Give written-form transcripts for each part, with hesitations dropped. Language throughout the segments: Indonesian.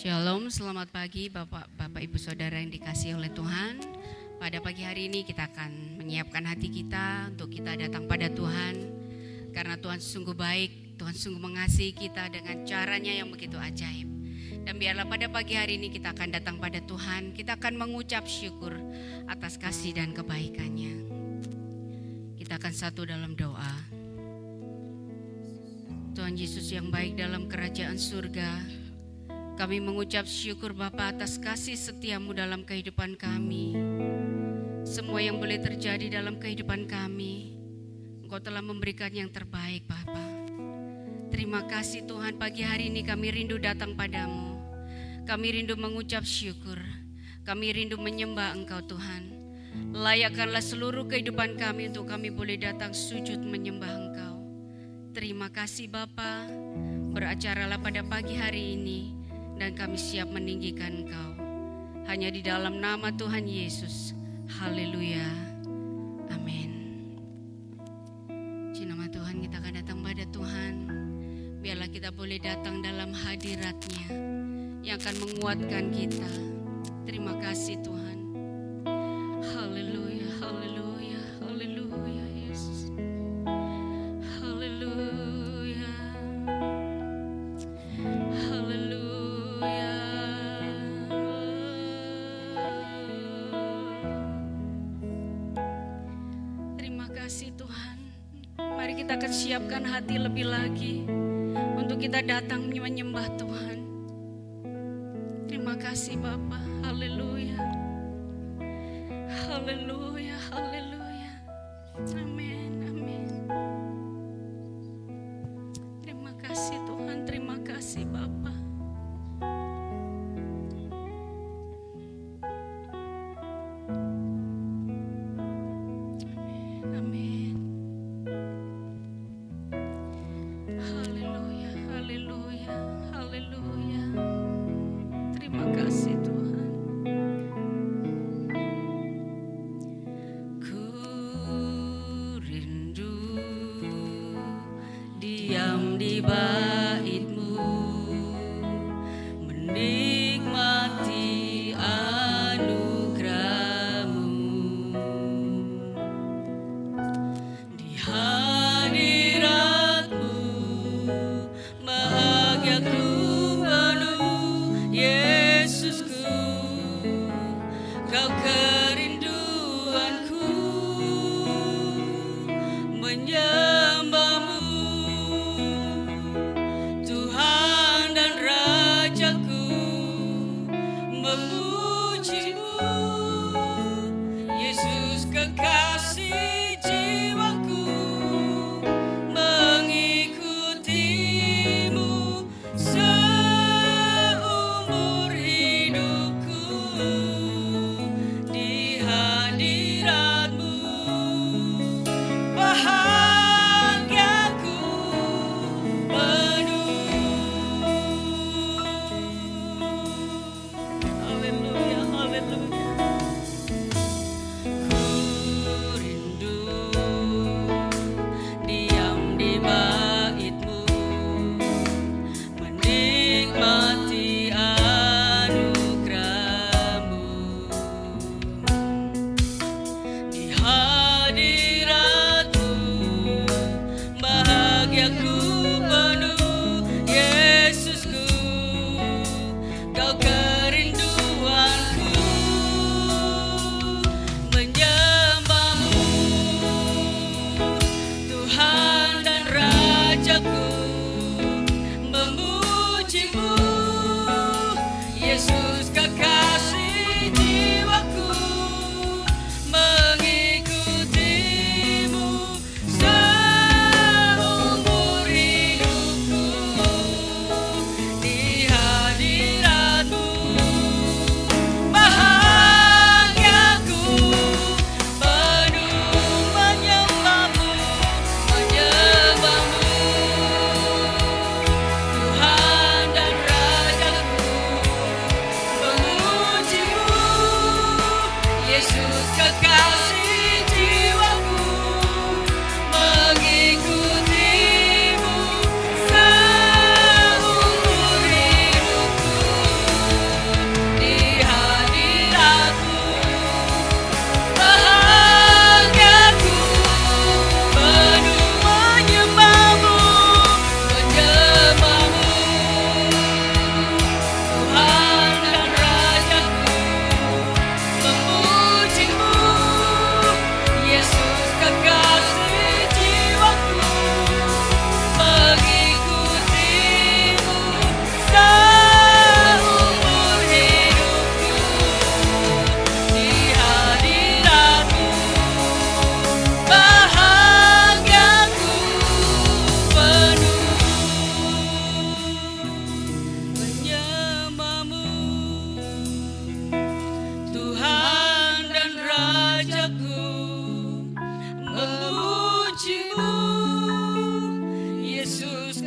Shalom, selamat pagi Bapak Ibu Saudara yang dikasihi oleh Tuhan. Pada pagi hari ini kita akan menyiapkan hati kita untuk kita datang pada Tuhan. Karena Tuhan sungguh baik, Tuhan sungguh mengasihi kita dengan caranya yang begitu ajaib. Dan biarlah pada pagi hari ini kita akan datang pada Tuhan. Kita akan mengucap syukur atas kasih dan kebaikannya. Kita akan satu dalam doa. Tuhan Yesus yang baik dalam kerajaan surga, kami mengucap syukur Bapa atas kasih setiamu dalam kehidupan kami. Semua yang boleh terjadi dalam kehidupan kami, Engkau telah memberikan yang terbaik Bapa. Terima kasih Tuhan, pagi hari ini kami rindu datang padamu. Kami rindu mengucap syukur. Kami rindu menyembah Engkau Tuhan. Layakkanlah seluruh kehidupan kami untuk kami boleh datang sujud menyembah Engkau. Terima kasih Bapa. Beracaralah pada pagi hari ini dan kami siap meninggikan Engkau. Hanya di dalam nama Tuhan Yesus. Haleluya. Amin. Di nama Tuhan kita akan datang pada Tuhan. Biarlah kita boleh datang dalam hadirat-Nya yang akan menguatkan kita. Terima kasih Tuhan. Haleluya, haleluya, haleluya Yesus. Haleluya. Haleluya. Terima kasih Tuhan. Mari kita akan siapkan hati lebih lagi untuk kita datang menyembah Tuhan. Terima kasih Bapa. Haleluya. Haleluya, haleluya. Amin, amin. Terima kasih Tuhan, terima kasih Bapa. Amin. Haleluya, haleluya, haleluya. Terima kasih Tuhan. Ku rindu diam di bait-Mu, menikmati anugerah-Mu. Di hadirat-Mu bahagiaku penuh, Yesusku, Kau kerinduanku, menyembah-Mu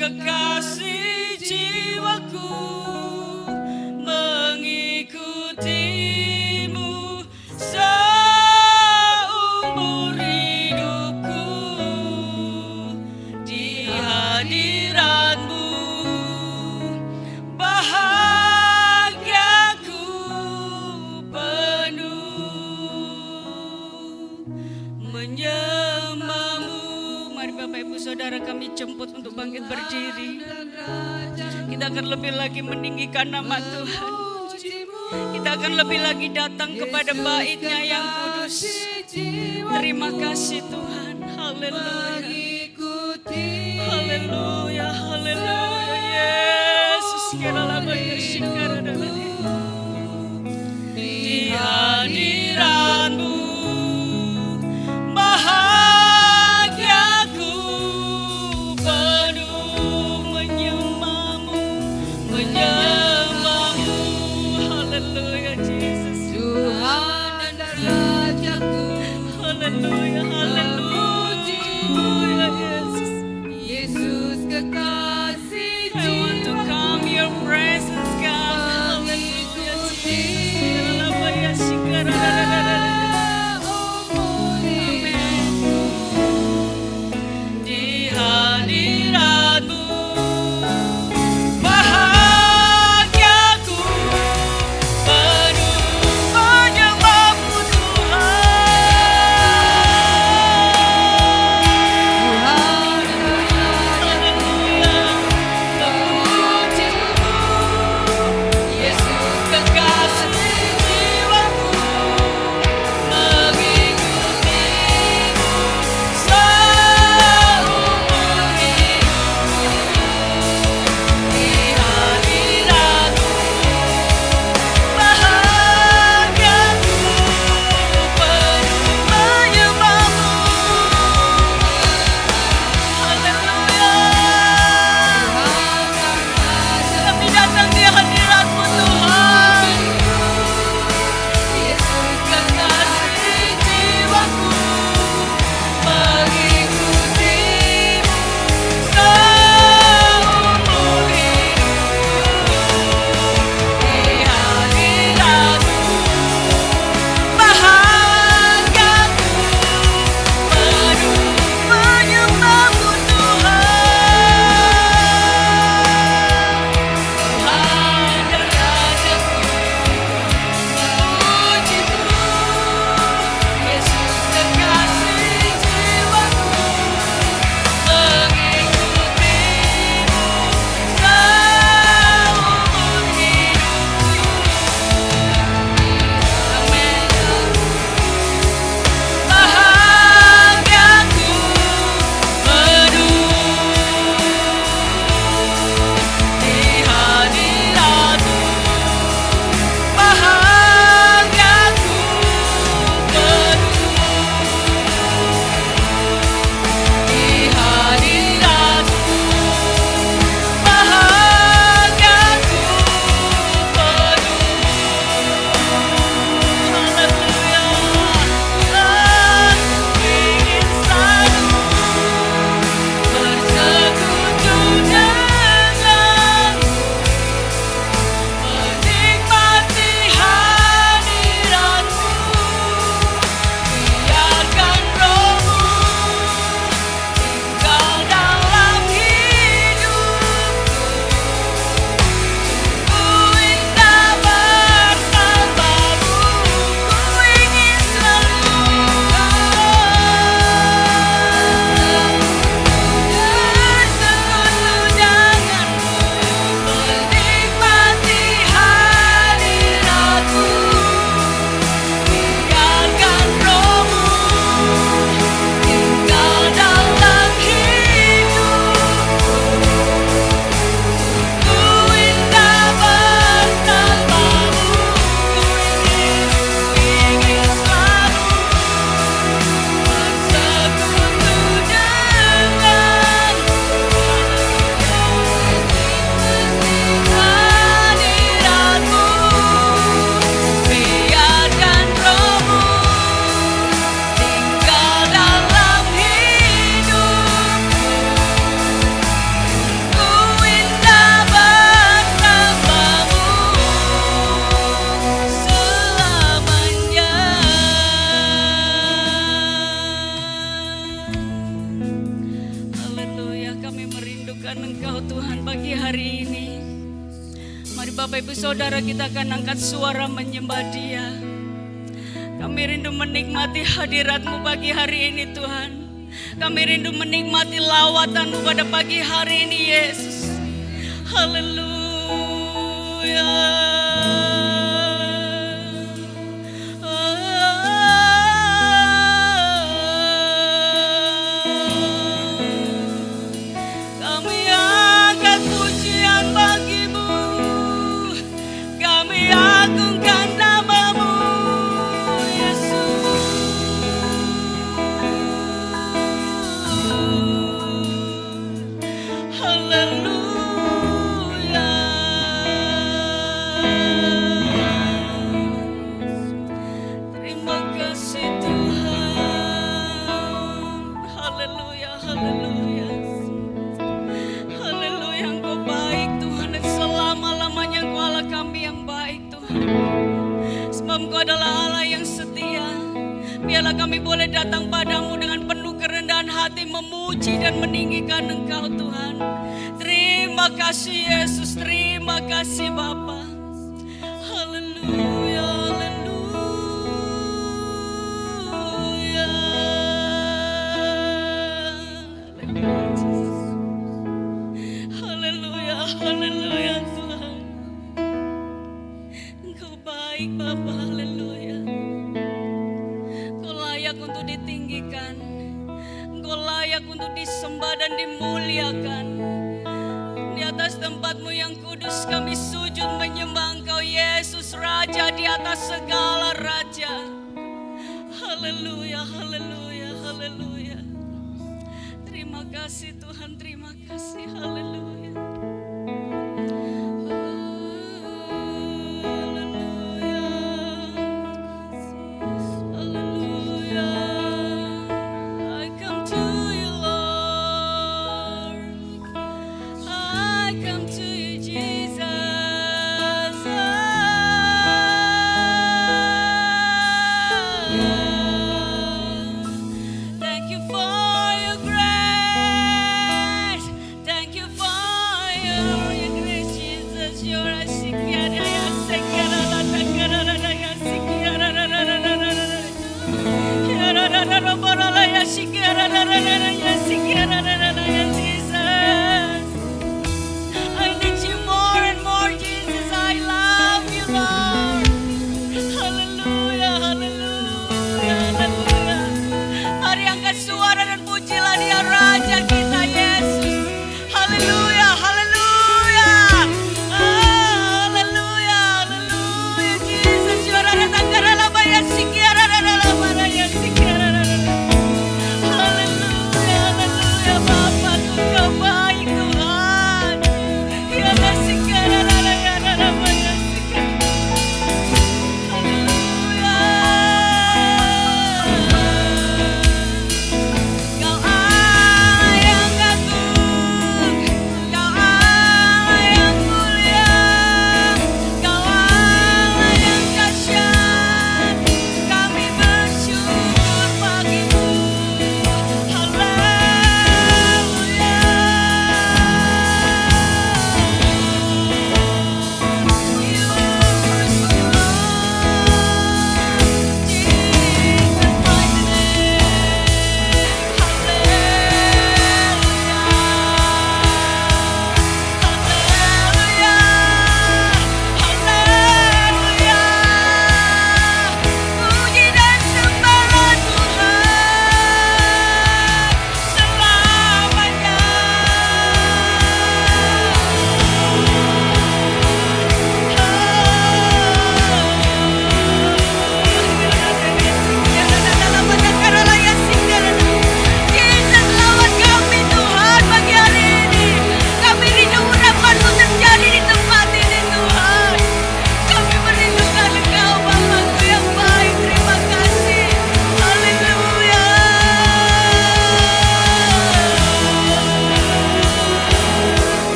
kekasih jiwaku, mengikutimu seumur hidupku. Di hadiratmu bahagiaku penuh, menyembahmu. Mari Bapak Ibu Saudara kami jemput untuk bangkit berdiri. Kita akan lebih lagi meninggikan nama Tuhan. Kita akan lebih lagi datang kepada bait-Nya yang kudus. Terima kasih Tuhan. Haleluya. Haleluya. Haleluya. Yesus kiralah bersyukur di hadiratmu bahagiaku penuh, menyembahmu, menyembahmu. Haleluya Yesus. Tuhan dan Rajaku. Haleluya. Haleluya Yesus. Yesus kekasih jiwa. I want to come your presence God. Haleluya Jesus. Haleluya syukur. Di hadiratmu bahagiaku penuh, menyembahmu Tuhan. Haleluya. merindukan Engkau Tuhan pagi hari ini. Mari Bapak Ibu Saudara kita akan angkat suara menyembah Dia. Kami rindu menikmati hadirat-Mu pagi hari ini Tuhan. Kami rindu menikmati lawatan-Mu pada pagi hari ini Yesus. Haleluya. Biarlah kami boleh datang padamu dengan penuh kerendahan hati, memuji dan meninggikan Engkau Tuhan. Terima kasih Yesus, terima kasih Bapa. Haleluya, haleluya. Haleluya, haleluya Tuhan. Engkau baik Bapa, haleluya. Untuk ditinggikan, Engkau layak untuk disembah dan dimuliakan. Di atas tempat-Mu yang kudus kami sujud menyembah Engkau Yesus, Raja di atas segala raja. Haleluya, haleluya, haleluya. Terima kasih Tuhan, terima kasih, haleluya. Thank you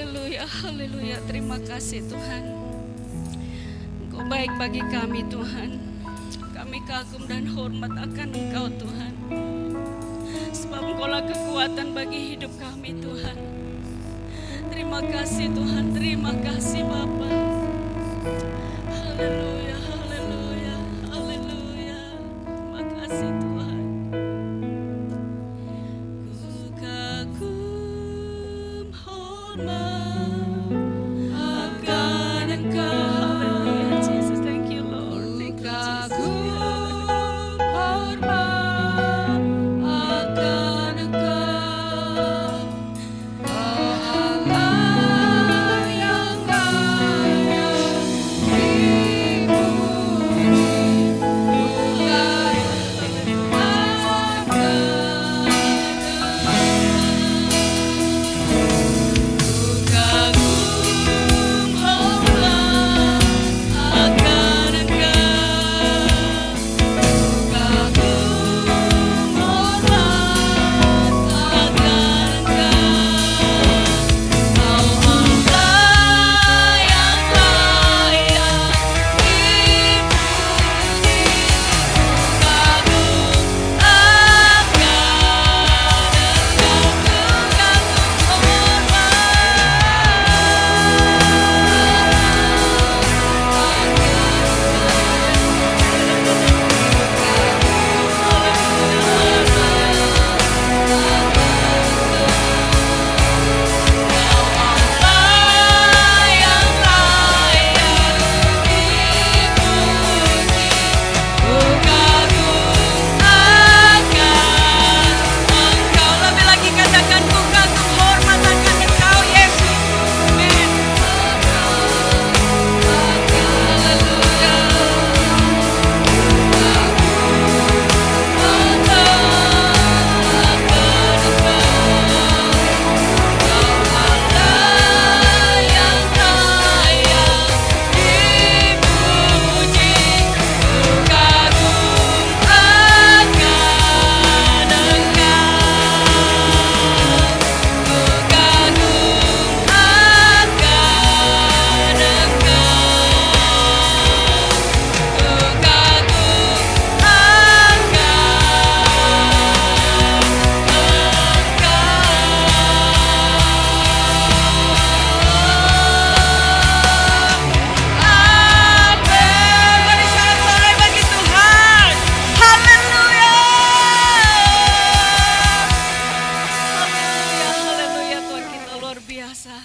Haleluya, haleluya. Terima kasih Tuhan. Engkau baik bagi kami Tuhan. Kami kagum dan hormat akan Engkau Tuhan. Sebab Engkaulah kekuatan bagi hidup kami Tuhan. Terima kasih Tuhan, terima kasih Bapa. Haleluya, haleluya, haleluya. Terima kasih Tuhan. Ku kagum hormat akan Engkau. Haleluya Jesus, thank you Lord. Thank you Jesus. Hormat akan Engkau, Allah yang kaya dipuji, bukan kagum hormat akan Engkau. Lebih lagi katakan ku kagum hormat akan Engkau Yesus. Amin. Beri sorak-sorai bagi Tuhan. Haleluya. Haleluya, haleluya. Tuhan kita luar biasa.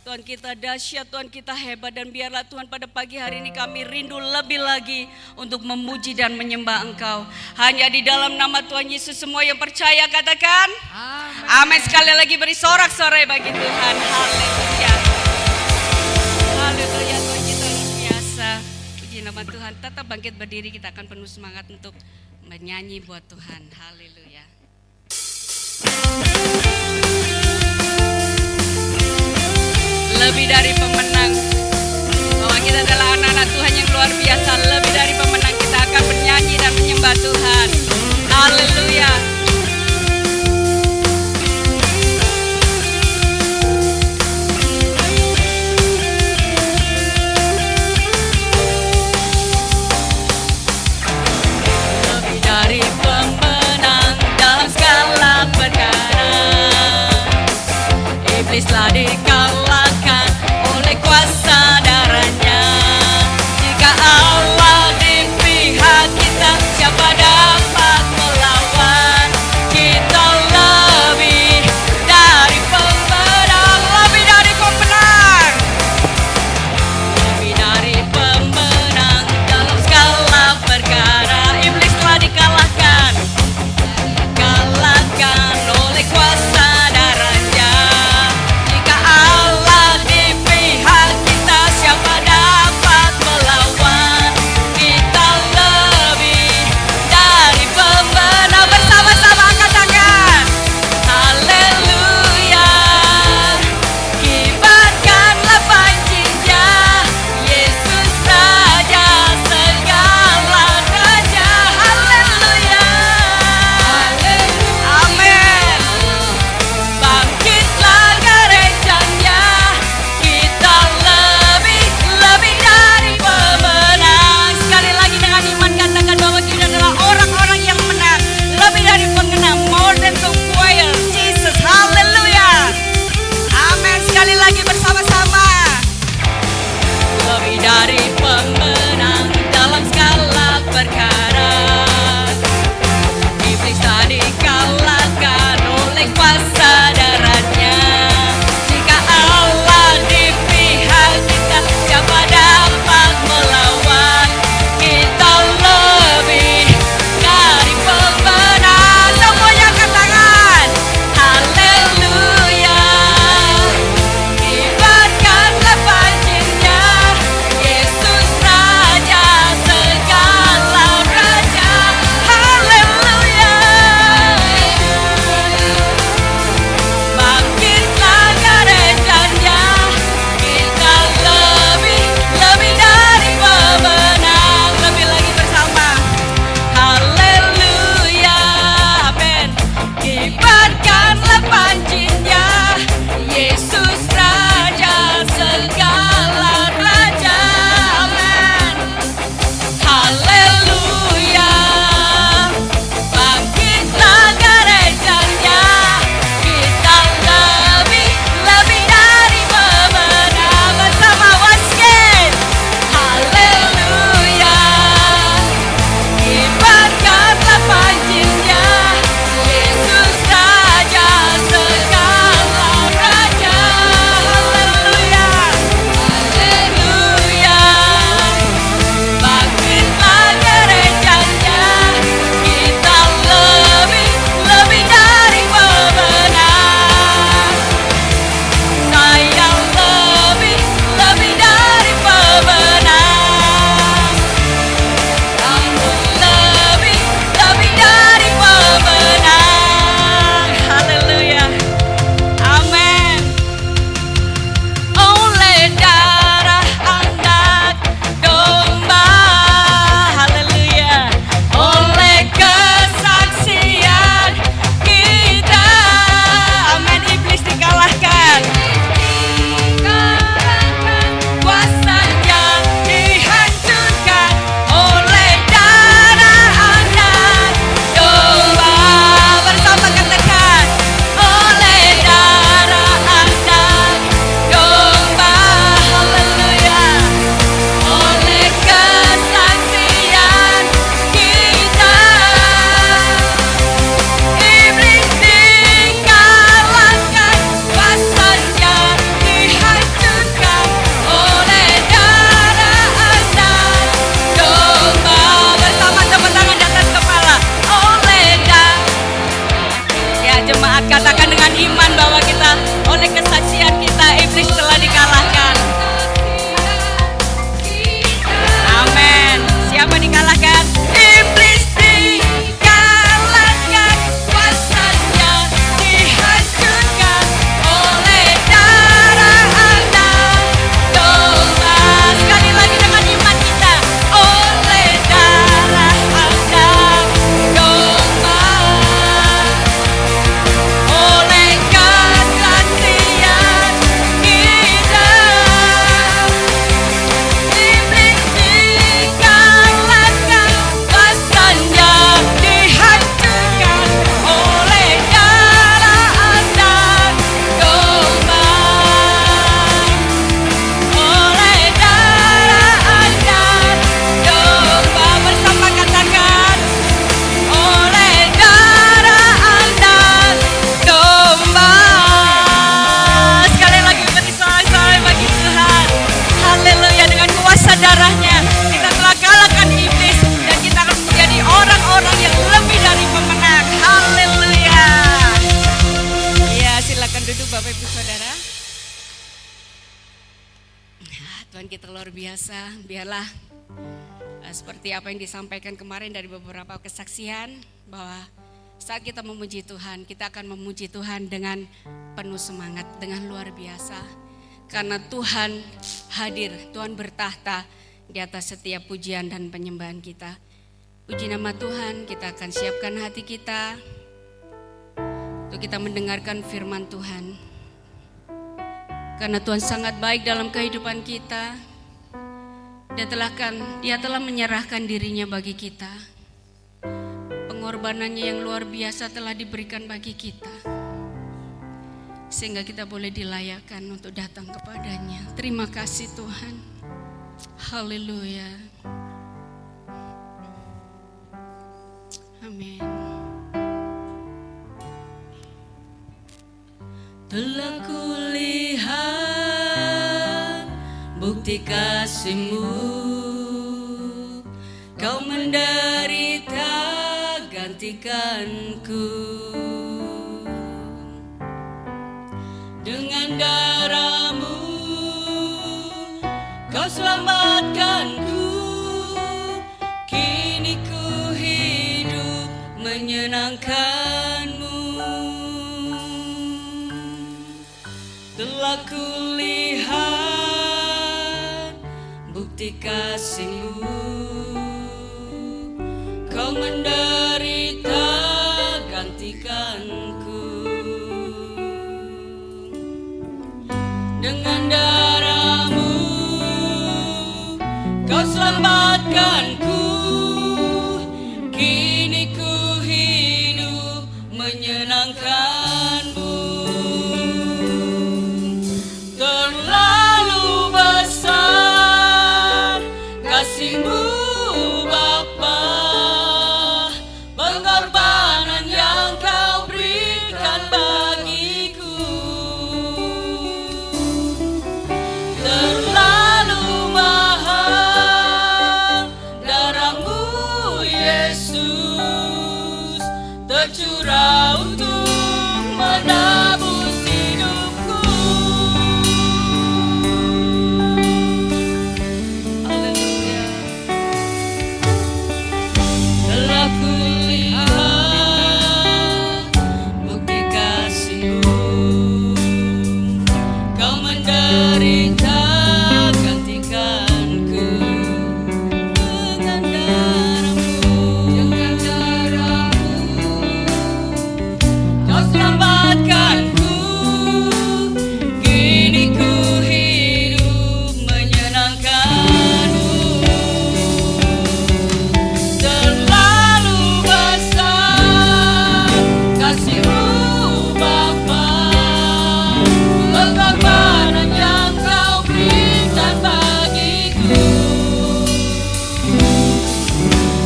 Tuhan kita dahsyat, Tuhan kita hebat. Dan biarlah Tuhan pada pagi hari ini kami rindu lebih lagi untuk memuji dan menyembah Engkau. Hanya di dalam nama Tuhan Yesus semua yang percaya katakan amin. Sekali lagi beri sorak-sorai bagi Tuhan. Haleluya. Haleluya, Tuhan kita luar biasa. Puji nama Tuhan. Tetap bangkit berdiri, kita akan penuh semangat untuk menyanyi buat Tuhan. Haleluya. Lebih dari pemenang, bahwa kita adalah anak-anak Tuhan yang luar biasa. Lebih dari pemenang, kita akan bernyanyi dan menyembah Tuhan. Haleluya. Lebih dari pemenang dalam segala perkara, iblislah dikalahkan oleh kuasa darahnya. Jika Allah di pihak kita, siapa dapat melawan? Kita lebih dari pemenang, lebih dari pemenang, lebih dari pemenang dalam segala perkara. Iblis telah dikalahkan, kalahkan oleh kuasa darahnya. Jika duduk Bapak Ibu Saudara. Tuhan kita luar biasa. Biarlah seperti apa yang disampaikan kemarin dari beberapa kesaksian, bahwa saat kita memuji Tuhan, kita akan memuji Tuhan dengan penuh semangat, dengan luar biasa. Karena Tuhan hadir, Tuhan bertahta di atas setiap pujian dan penyembahan kita. Puji nama Tuhan, kita akan siapkan hati kita untuk kita mendengarkan firman Tuhan. Karena Tuhan sangat baik dalam kehidupan kita. Dia telah menyerahkan dirinya bagi kita. Pengorbanannya yang luar biasa telah diberikan bagi kita, sehingga kita boleh dilayakkan untuk datang kepadanya. Terima kasih Tuhan. Haleluya. Amin. Telah kulihat bukti kasih-Mu, Kau menderita gantikanku. Dengan darah-Mu Kau selamatkanku. Kini ku hidup menyenangkan-Mu. Telah kulihat bukti kasih-Mu, Kau menderita gantikanku. Dengan darah-Mu Kau selamatkanku. Kini ku hidup menyenangkan-Mu. Terlalu besar kasih-Mu Bapa, pengorbanan yang Kau berikan bagiku. Terlalu mahal darah-Mu Yesus, tercurah untuk menebus hidupku. Haleluya. Telah kulihat bukti kasih-Mu, Kau menderita gantikanku. Dengan darah-Mu Kau selamatkanku. Kini ku hidup menyenangkan-Mu. Terlalu besar kasih-Mu Bapa, pengorbanan yang Kau berikan bagiku.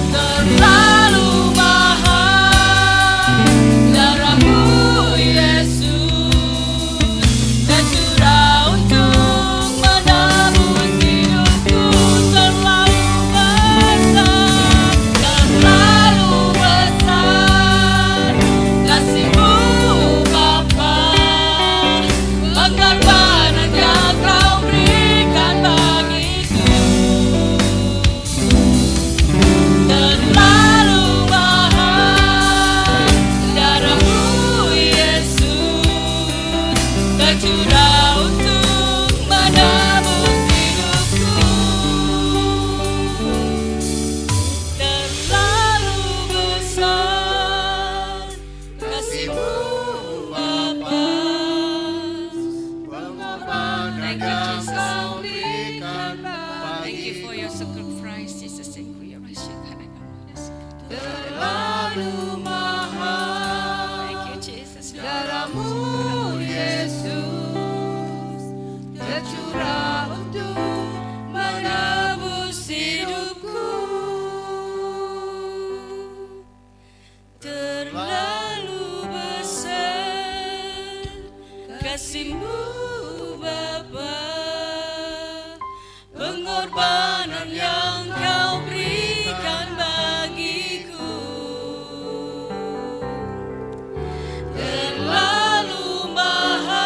Terlalu mahal darah-Mu Yesus, tercurah untuk menebus hidupku. Terlalu besar kasih-Mu Bapa, pengorbanan yang Kau berikan bagiku. Terlalu mahal darah-Mu Yesus, tercurah untuk menebus hidupku. Terlalu besar kasih-Mu Bapa, Thank you, Jesus. Kau berikan Thank you for your sacrifice, Jesus. Thank you for your resurrection. terlalu mahal. Thank you, Jesus. Darah-Mu Yesus, tercurah untuk menebus hidupku. Terlalu besar kasih-Mu Bapa, pengorbanan yang Kau berikan bagiku. Terlalu mahal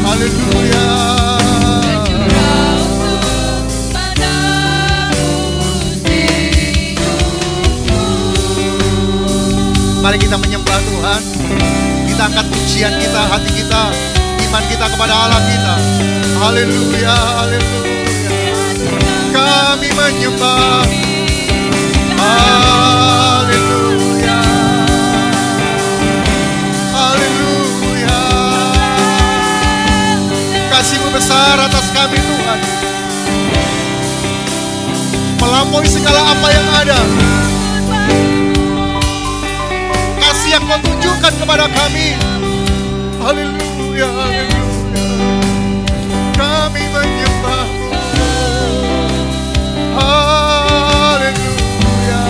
Haleluya. Mari kita menyembah Tuhan. Kita angkat pujian kita, hati kita, iman kita kepada Allah kita. Haleluya, haleluya. Kami menyembah. Haleluya. Haleluya. Kasih-Mu besar atas kami Tuhan, melampaui segala apa yang ada. Kasih yang Kau tunjukkan kepada kami. Haleluya, haleluya. Kami menyembah-Mu. Haleluya,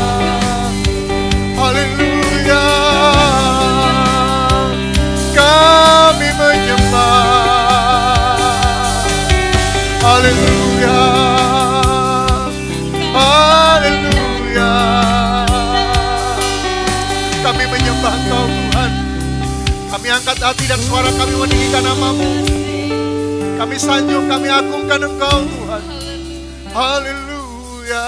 haleluya. Kami menyembah. Haleluya, haleluya. Kami menyembah Engkau Tuhan. Kami angkat hati dan suara kami meninggikan nama-Mu. Kami sanjung, kami agungkan Engkau Tuhan. Haleluya.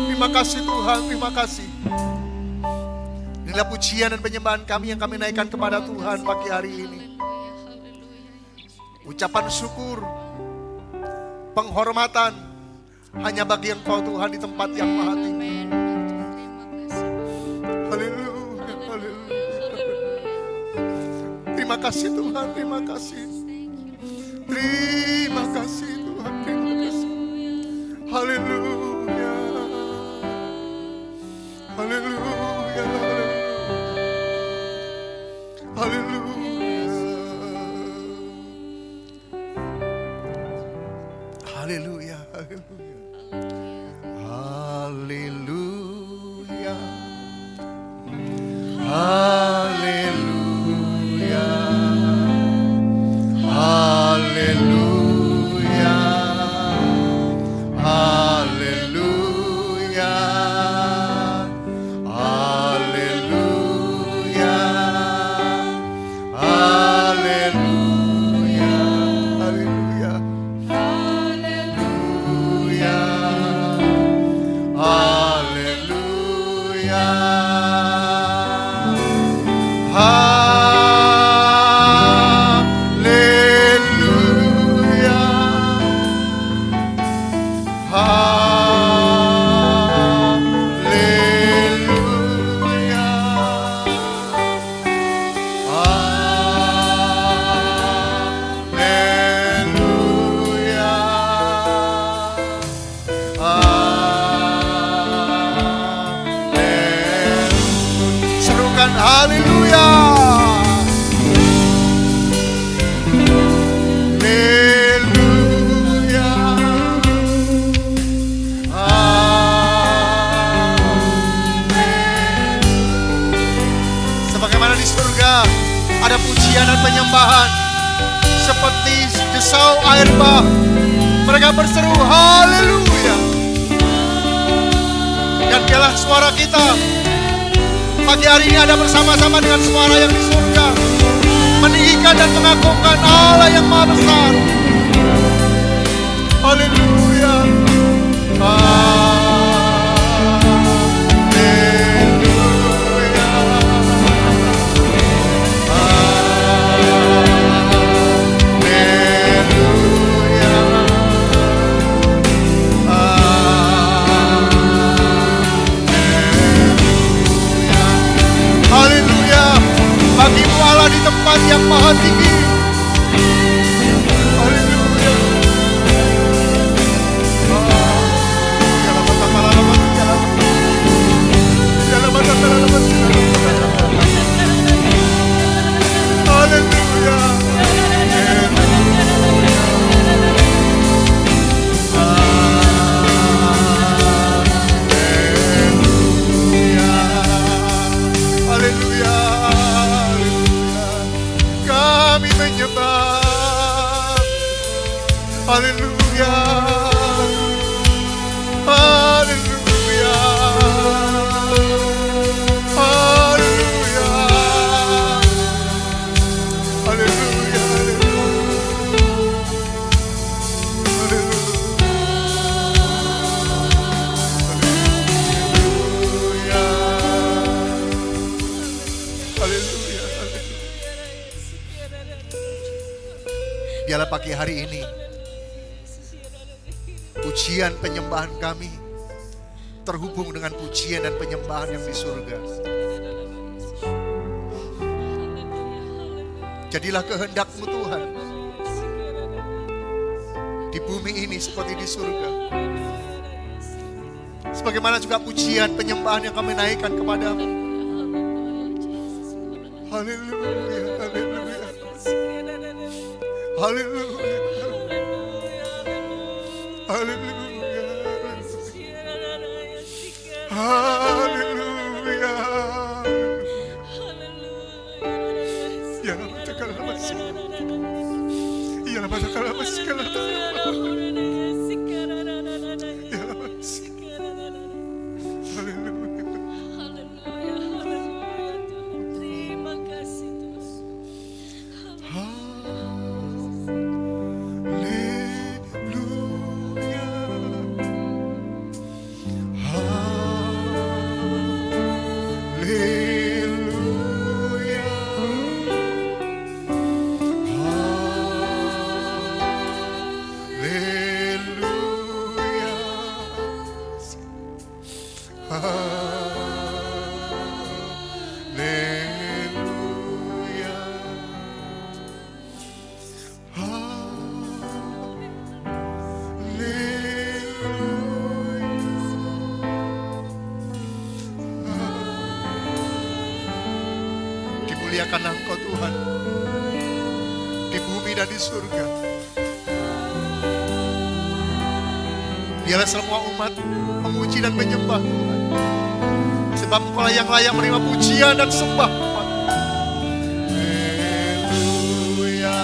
Terima kasih Tuhan, terima kasih. Inilah pujian dan penyembahan kami yang kami naikkan kepada Tuhan pagi hari ini. Ucapan syukur, penghormatan hanya bagi Engkau Tuhan di tempat yang maha tinggi. Haleluya, haleluya. Terima kasih Tuhan, terima kasih. Terima kasih Tuhan, terima kasih. Haleluya. Haleluya. Haleluya. Haleluya. Haleluya. Haleluya. Haleluya. Haleluya. Haleluya. Haleluya. Haleluya. Haleluya. Haleluya. Serukan haleluya. Haleluya. Sebagaimana di surga ada pujian dan penyembahan seperti desau air bah, mereka berseru haleluya. Dan biarlah suara kita pagi hari ini ada bersama-sama dengan suara yang di surga, meninggikan dan mengagungkan Allah yang maha besar. Haleluya. Haleluya. Bagi-Mu Allah di tempat yang maha tinggi. Haleluya. Haleluya. Haleluya. Kami menyembah. Haleluya. Haleluya. Haleluya. Biarlah pagi hari ini pujian penyembahan kami terhubung dengan pujian dan penyembahan yang di surga. Jadilah kehendak-Mu Tuhan, di bumi ini seperti di surga. Sebagaimana juga pujian penyembahan yang kami naikkan kepadamu. Haleluya, haleluya. Haleluya. Haleluya. Haleluya. Ya Rabbal alamin. Ya Rabbal alamin. Ya Rabbal. Terima kasih Tuhan. Dimuliakanlah Engkau Tuhan, di bumi dan di surga. Biarlah semua umat memuji dan menyembah Tuhan, sebab Engkau yang layak menerima pujian dan sembah. Haleluya.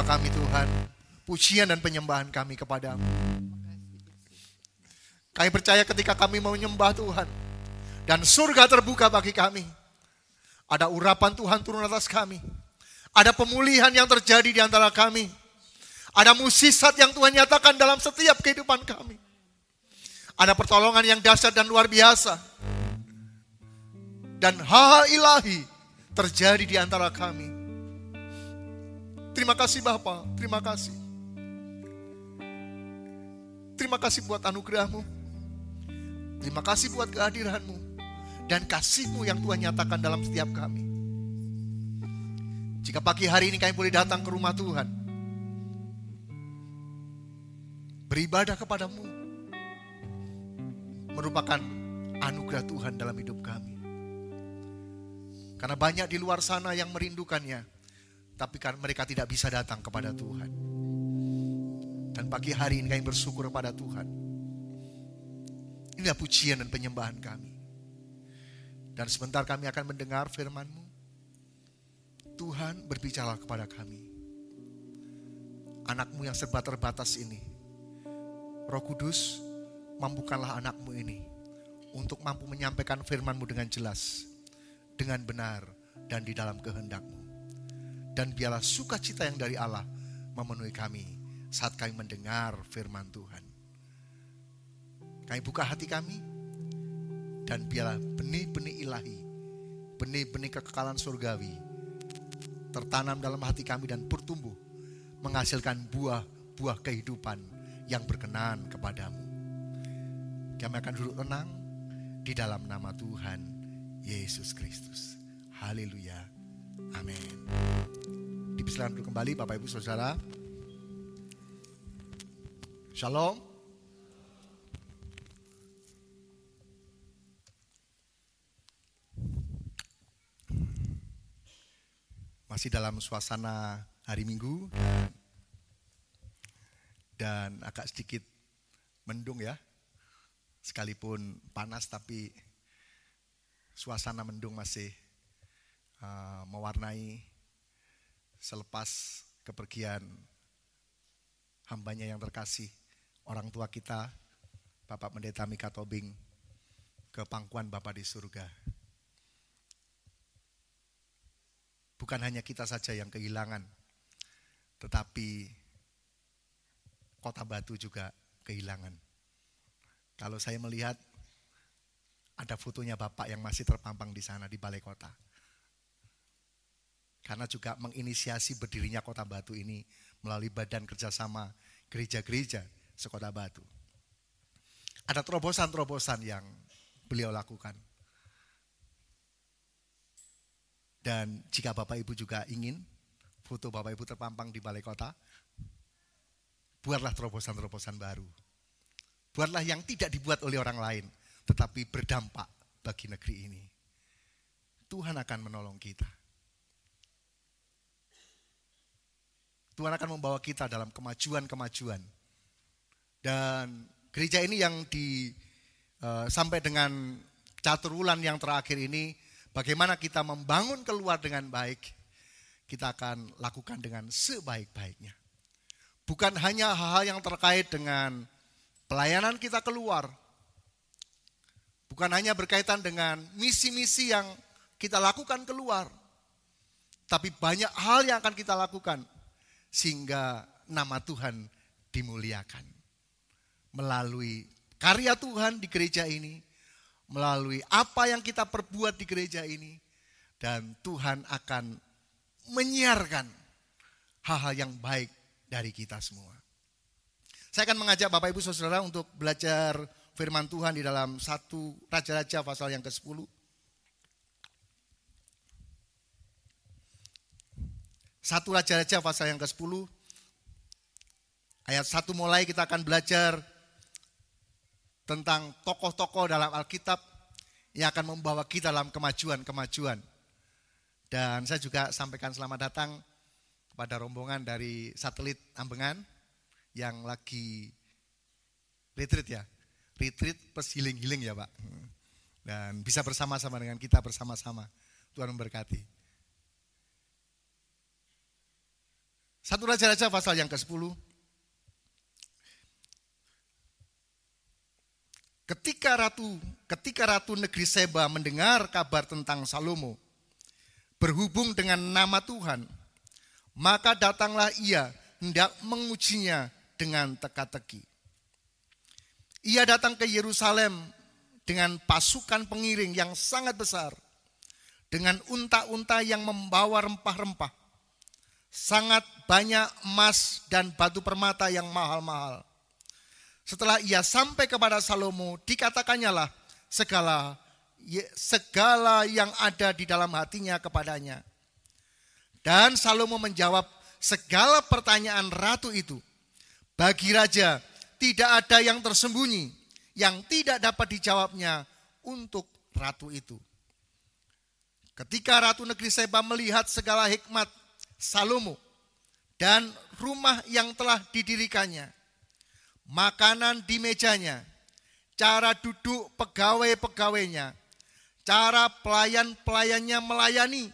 Kami Tuhan, pujian dan penyembahan kami kepadamu. Kami percaya ketika kami mau menyembah Tuhan dan surga terbuka bagi kami, ada urapan Tuhan turun atas kami, ada pemulihan yang terjadi di antara kami, ada mukjizat yang Tuhan nyatakan dalam setiap kehidupan kami, ada pertolongan yang dahsyat dan luar biasa, dan hal ilahi terjadi di antara kami. Terima kasih Bapa, terima kasih. Terima kasih buat anugerah-Mu. Terima kasih buat kehadiran-Mu dan kasih-Mu yang Tuhan nyatakan dalam setiap kami. Jika pagi hari ini kami boleh datang ke rumah Tuhan, beribadah kepadamu, merupakan anugerah Tuhan dalam hidup kami. Karena banyak di luar sana yang merindukannya, tapi kan mereka tidak bisa datang kepada Tuhan. Dan pagi hari ini kami bersyukur kepada Tuhan. Inilah pujian dan penyembahan kami. Dan sebentar kami akan mendengar firman-Mu. Tuhan berbicara kepada kami. Anak-Mu yang serba terbatas ini, Roh Kudus, mampukanlah anak-Mu ini untuk mampu menyampaikan firman-Mu dengan jelas, dengan benar, dan di dalam kehendak-Mu. Dan biarlah sukacita yang dari Allah memenuhi kami saat kami mendengar firman Tuhan. Kami buka hati kami, dan biarlah benih-benih ilahi, benih-benih kekekalan surgawi tertanam dalam hati kami dan bertumbuh, menghasilkan buah-buah kehidupan yang berkenan kepadamu. Kami akan duduk tenang di dalam nama Tuhan Yesus Kristus. Haleluya. Amin. Dipersilakan duduk kembali Bapak Ibu Saudara. Shalom. Masih dalam suasana hari Minggu dan agak sedikit mendung ya. Sekalipun panas tapi suasana mendung masih mewarnai selepas kepergian hambanya yang terkasih, orang tua kita, Bapak Pendeta Mika Tobing, ke pangkuan Bapa di surga. Bukan hanya kita saja yang kehilangan, tetapi Kota Batu juga kehilangan. Kalau saya melihat ada fotonya Bapak yang masih terpampang di sana di Balai Kota. Karena juga menginisiasi berdirinya Kota Batu ini melalui badan kerjasama gereja-gereja sekota Batu. Ada terobosan-terobosan yang beliau lakukan. Dan jika Bapak Ibu juga ingin foto Bapak Ibu terpampang di Balai Kota, buatlah terobosan-terobosan baru. Buatlah yang tidak dibuat oleh orang lain, tetapi berdampak bagi negeri ini. Tuhan akan menolong kita. Tuhan akan membawa kita dalam kemajuan-kemajuan. Dan gereja ini yang sampai dengan catur wulan yang terakhir ini, bagaimana kita membangun keluar dengan baik, kita akan lakukan dengan sebaik-baiknya. Bukan hanya hal-hal yang terkait dengan pelayanan kita keluar, bukan hanya berkaitan dengan misi-misi yang kita lakukan keluar, tapi banyak hal yang akan kita lakukan sehingga nama Tuhan dimuliakan. Melalui karya Tuhan di gereja ini, melalui apa yang kita perbuat di gereja ini, dan Tuhan akan menyiarkan hal-hal yang baik dari kita semua. Saya akan mengajak Bapak Ibu Saudara untuk belajar firman Tuhan di dalam 1 Raja-Raja pasal yang ke-10. 1 Raja-Raja pasal yang ke-10. Ayat 1 mulai kita akan belajar tentang tokoh-tokoh dalam Alkitab yang akan membawa kita dalam kemajuan-kemajuan. Dan saya juga sampaikan selamat datang kepada rombongan dari satelit Ambengan yang lagi retreat ya. Retreat plus healing-healing ya Pak. Dan bisa bersama-sama dengan kita bersama-sama. Tuhan memberkati. 1 Raja-Raja pasal yang ke-10. Ketika Ratu negeri Seba mendengar kabar tentang Salomo berhubung dengan nama Tuhan, maka datanglah ia hendak mengujinya dengan teka-teki. Ia datang ke Yerusalem dengan pasukan pengiring yang sangat besar, dengan unta-unta yang membawa rempah-rempah, sangat banyak emas dan batu permata yang mahal-mahal. Setelah ia sampai kepada Salomo, dikatakannya lah segala yang ada di dalam hatinya kepadanya. Dan Salomo menjawab segala pertanyaan ratu itu. Bagi raja tidak ada yang tersembunyi, yang tidak dapat dijawabnya untuk ratu itu. Ketika Ratu negeri Seba melihat segala hikmat Salomo dan rumah yang telah didirikannya, makanan di mejanya, cara duduk pegawai-pegawainya, cara pelayan-pelayannya melayani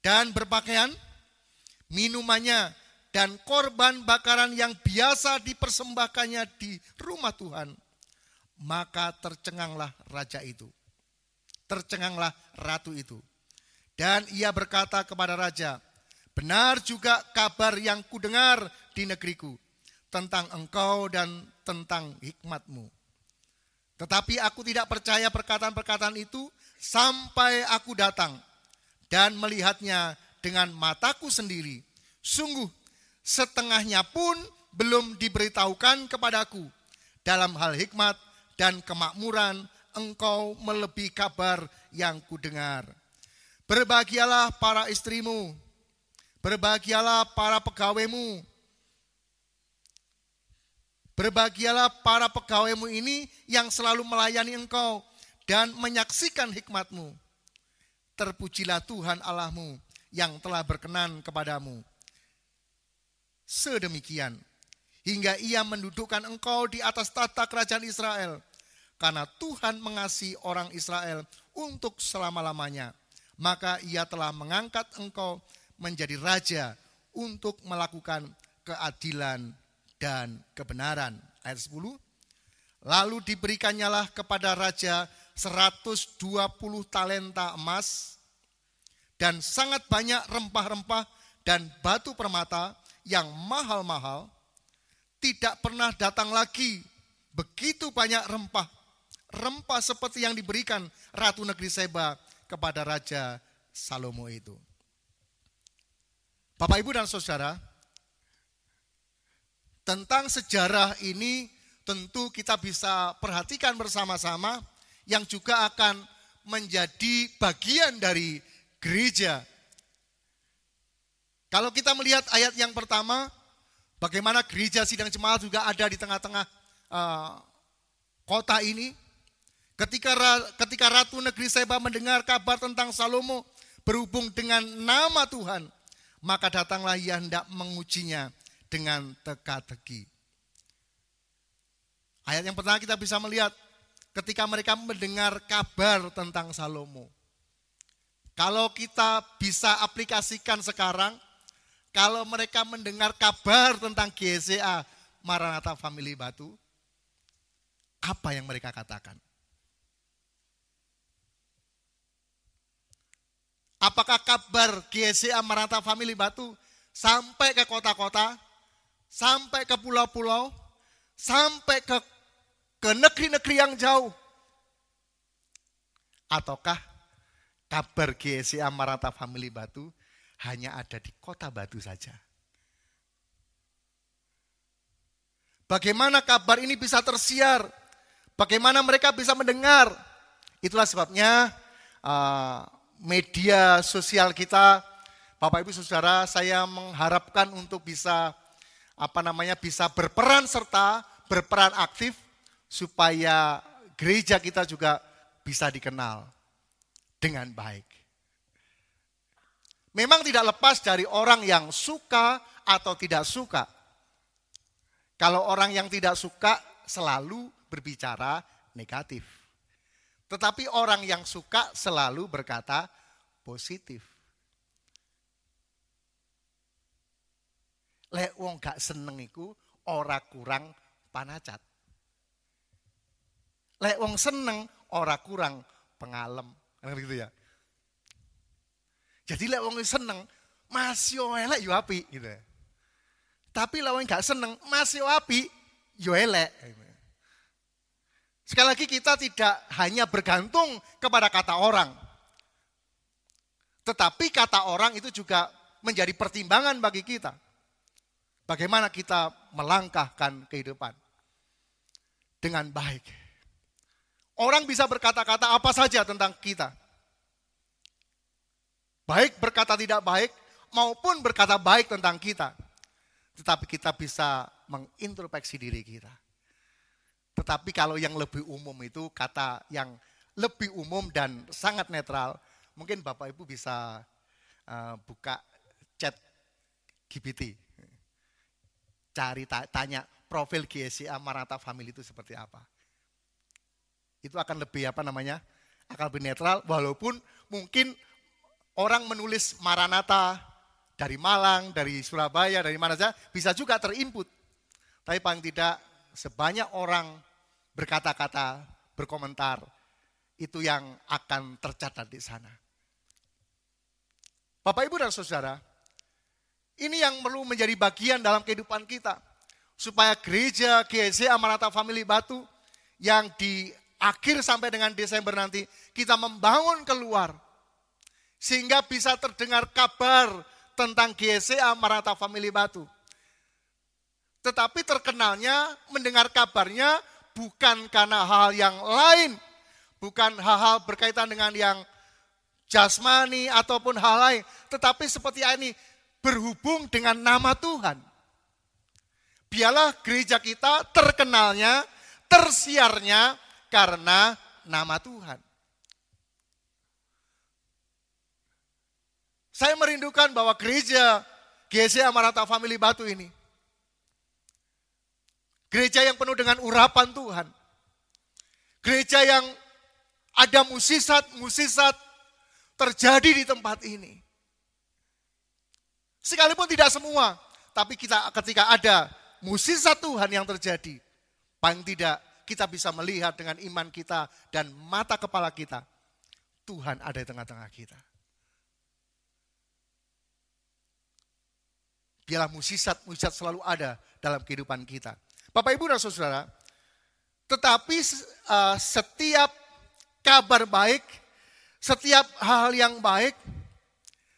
dan berpakaian, minumannya dan korban bakaran yang biasa dipersembahkannya di rumah Tuhan, maka tercenganglah raja itu. Tercenganglah ratu itu. Dan ia berkata kepada raja, benar juga kabar yang kudengar di negeriku tentang engkau dan tentang hikmatmu. Tetapi aku tidak percaya perkataan-perkataan itu sampai aku datang dan melihatnya dengan mataku sendiri. Sungguh setengahnya pun belum diberitahukan kepadaku. Dalam hal hikmat dan kemakmuran engkau melebihi kabar yang kudengar. Berbahagialah para istrimu, berbahagialah para pegawaimu. Berbahagialah para pegawaimu ini yang selalu melayani engkau dan menyaksikan hikmatmu. Terpujilah Tuhan Allahmu yang telah berkenan kepadamu. Sedemikian, hingga ia mendudukkan engkau di atas tahta kerajaan Israel. Karena Tuhan mengasihi orang Israel untuk selama-lamanya. maka ia telah mengangkat engkau menjadi raja untuk melakukan keadilan dan kebenaran. Ayat 10. Lalu diberikannya kepada raja 120 talenta emas dan sangat banyak rempah-rempah dan batu permata yang mahal-mahal. Tidak pernah datang lagi begitu banyak rempah seperti yang diberikan Ratu Negeri Seba kepada Raja Salomo itu. Bapak, Ibu, dan Saudara, tentang sejarah ini tentu kita bisa perhatikan bersama-sama yang juga akan menjadi bagian dari gereja. Kalau kita melihat ayat yang pertama, bagaimana gereja sidang jemaat juga ada di tengah-tengah kota ini. Ketika Ratu Negeri Seba mendengar kabar tentang Salomo berhubung dengan nama Tuhan, maka datanglah ia hendak mengujinya dengan teka-teki. Ayat yang pertama kita bisa melihat ketika mereka mendengar kabar tentang Salomo. Kalau kita bisa aplikasikan sekarang, kalau mereka mendengar kabar tentang GSCA Maranatha Family Batu, apa yang mereka katakan? Apakah kabar GSCA Maranatha Family Batu sampai ke kota-kota, sampai ke pulau-pulau, sampai ke negeri-negeri yang jauh? Ataukah kabar GSCA Maranatha Family Batu hanya ada di kota Batu saja? Bagaimana kabar ini bisa tersiar? Bagaimana mereka bisa mendengar? Itulah sebabnya media sosial kita, Bapak Ibu Saudara, saya mengharapkan untuk bisa bisa berperan serta berperan aktif supaya gereja kita juga bisa dikenal dengan baik. Memang tidak lepas dari orang yang suka atau tidak suka. Kalau orang yang tidak suka selalu berbicara negatif. Tetapi orang yang suka selalu berkata positif. Lek wong gak seneng iku ora kurang panacat. Lek wong seneng ora kurang pengalem. Kan gitu ya. Jadi lek wong seneng masih elek yo apik gitu. Tapi lek wong gak seneng masih apik yo elek. Sekali lagi kita tidak hanya bergantung kepada kata orang. Tetapi kata orang itu juga menjadi pertimbangan bagi kita. Bagaimana kita melangkahkan kehidupan dengan baik. Orang bisa berkata-kata apa saja tentang kita. Baik berkata tidak baik maupun berkata baik tentang kita. Tetapi kita bisa mengintrospeksi diri kita. Tetapi kalau yang lebih umum itu kata yang lebih umum dan sangat netral, mungkin Bapak Ibu bisa buka chat GPT. Cari tanya profil GSCA Maranatha Family itu seperti apa. Itu akan lebih akan lebih netral walaupun mungkin orang menulis Maranatha dari Malang, dari Surabaya, dari mana saja bisa juga terinput. Tapi paling tidak sebanyak orang berkata-kata, berkomentar, itu yang akan tercatat di sana. Bapak, Ibu, dan Saudara, ini yang perlu menjadi bagian dalam kehidupan kita. Supaya gereja GSCA Maranatha Family Batu yang di akhir sampai dengan Desember nanti, kita membangun keluar. Sehingga bisa terdengar kabar tentang GSCA Maranatha Family Batu. Tetapi terkenalnya, mendengar kabarnya, bukan karena hal yang lain, bukan hal-hal berkaitan dengan yang jasmani ataupun hal lain, tetapi seperti ini berhubung dengan nama Tuhan. Biarlah gereja kita terkenalnya, tersiarnya karena nama Tuhan. Saya merindukan bahwa gereja GSCA Maranatha Family Batu ini gereja yang penuh dengan urapan Tuhan. Gereja yang ada musisat-musisat terjadi di tempat ini. Sekalipun tidak semua, tapi ketika ada mukjizat Tuhan yang terjadi, paling tidak kita bisa melihat dengan iman kita dan mata kepala kita, Tuhan ada di tengah-tengah kita. Biarlah mukjizat selalu ada dalam kehidupan kita. Bapak, Ibu, dan Saudara, tetapi setiap kabar baik, setiap hal yang baik,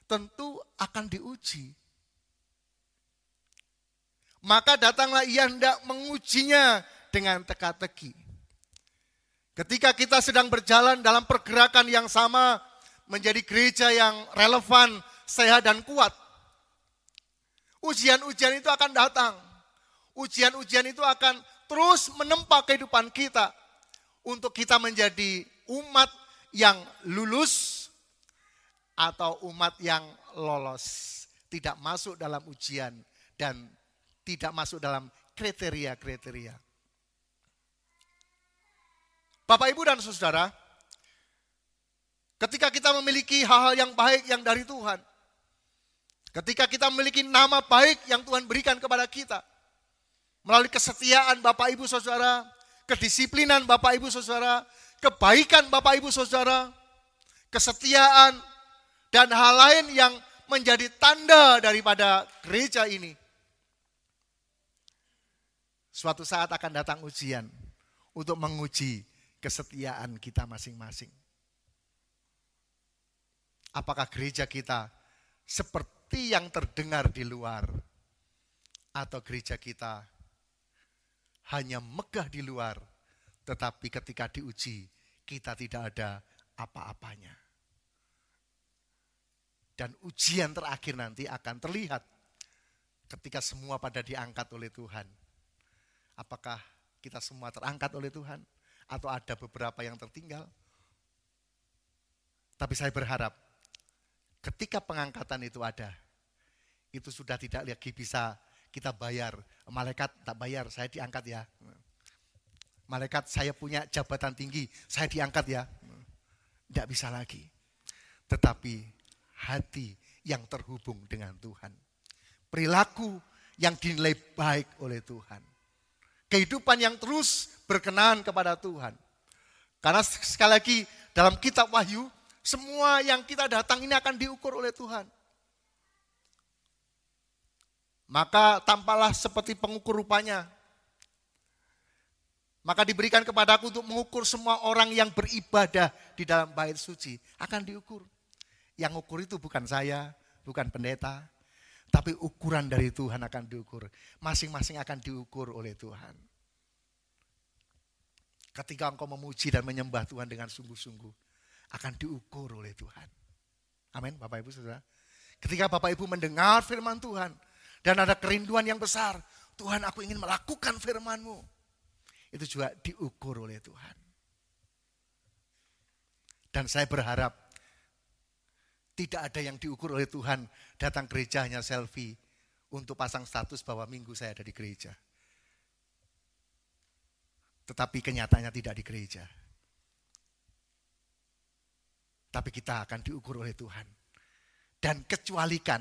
tentu akan diuji. Maka datanglah ia hendak mengujinya dengan teka-teki. Ketika kita sedang berjalan dalam pergerakan yang sama, menjadi gereja yang relevan, sehat dan kuat, ujian-ujian itu akan datang. Ujian-ujian itu akan terus menempa kehidupan kita untuk kita menjadi umat yang lulus atau umat yang lolos, tidak masuk dalam ujian dan tidak masuk dalam kriteria-kriteria. Bapak, Ibu, dan Saudara, ketika kita memiliki hal-hal yang baik yang dari Tuhan, ketika kita memiliki nama baik yang Tuhan berikan kepada kita, melalui kesetiaan Bapak, Ibu, Saudara, kedisiplinan Bapak, Ibu, Saudara, kebaikan Bapak, Ibu, Saudara, kesetiaan, dan hal lain yang menjadi tanda daripada gereja ini. Suatu saat akan datang ujian untuk menguji kesetiaan kita masing-masing. Apakah gereja kita seperti yang terdengar di luar, atau gereja kita hanya megah di luar, tetapi ketika diuji kita tidak ada apa-apanya. Dan ujian terakhir nanti akan terlihat ketika semua pada diangkat oleh Tuhan. Apakah kita semua terangkat oleh Tuhan atau ada beberapa yang tertinggal? Tapi saya berharap ketika pengangkatan itu ada, itu sudah tidak lagi bisa kita bayar. Malaikat tak bayar, saya diangkat ya. Malaikat, saya punya jabatan tinggi, saya diangkat ya. Tidak bisa lagi. Tetapi hati yang terhubung dengan Tuhan. Perilaku yang dinilai baik oleh Tuhan. Kehidupan yang terus berkenan kepada Tuhan. Karena sekali lagi dalam kitab Wahyu, semua yang kita datang ini akan diukur oleh Tuhan. Maka tampaklah seperti pengukur rupanya. Maka diberikan kepadaku untuk mengukur semua orang yang beribadah di dalam bait suci. Akan diukur. Yang ukur itu bukan saya, bukan pendeta. Tapi ukuran dari Tuhan akan diukur. Masing-masing akan diukur oleh Tuhan. Ketika engkau memuji dan menyembah Tuhan dengan sungguh-sungguh, akan diukur oleh Tuhan. Amin, Bapak Ibu Saudara. Ketika Bapak Ibu mendengar firman Tuhan, dan ada kerinduan yang besar, Tuhan, aku ingin melakukan firman-Mu. Itu juga diukur oleh Tuhan. Dan saya berharap tidak ada yang diukur oleh Tuhan, datang gereja hanya selfie untuk pasang status bahwa minggu saya ada di gereja. Tetapi kenyataannya tidak di gereja. Tapi kita akan diukur oleh Tuhan. Dan kecualikan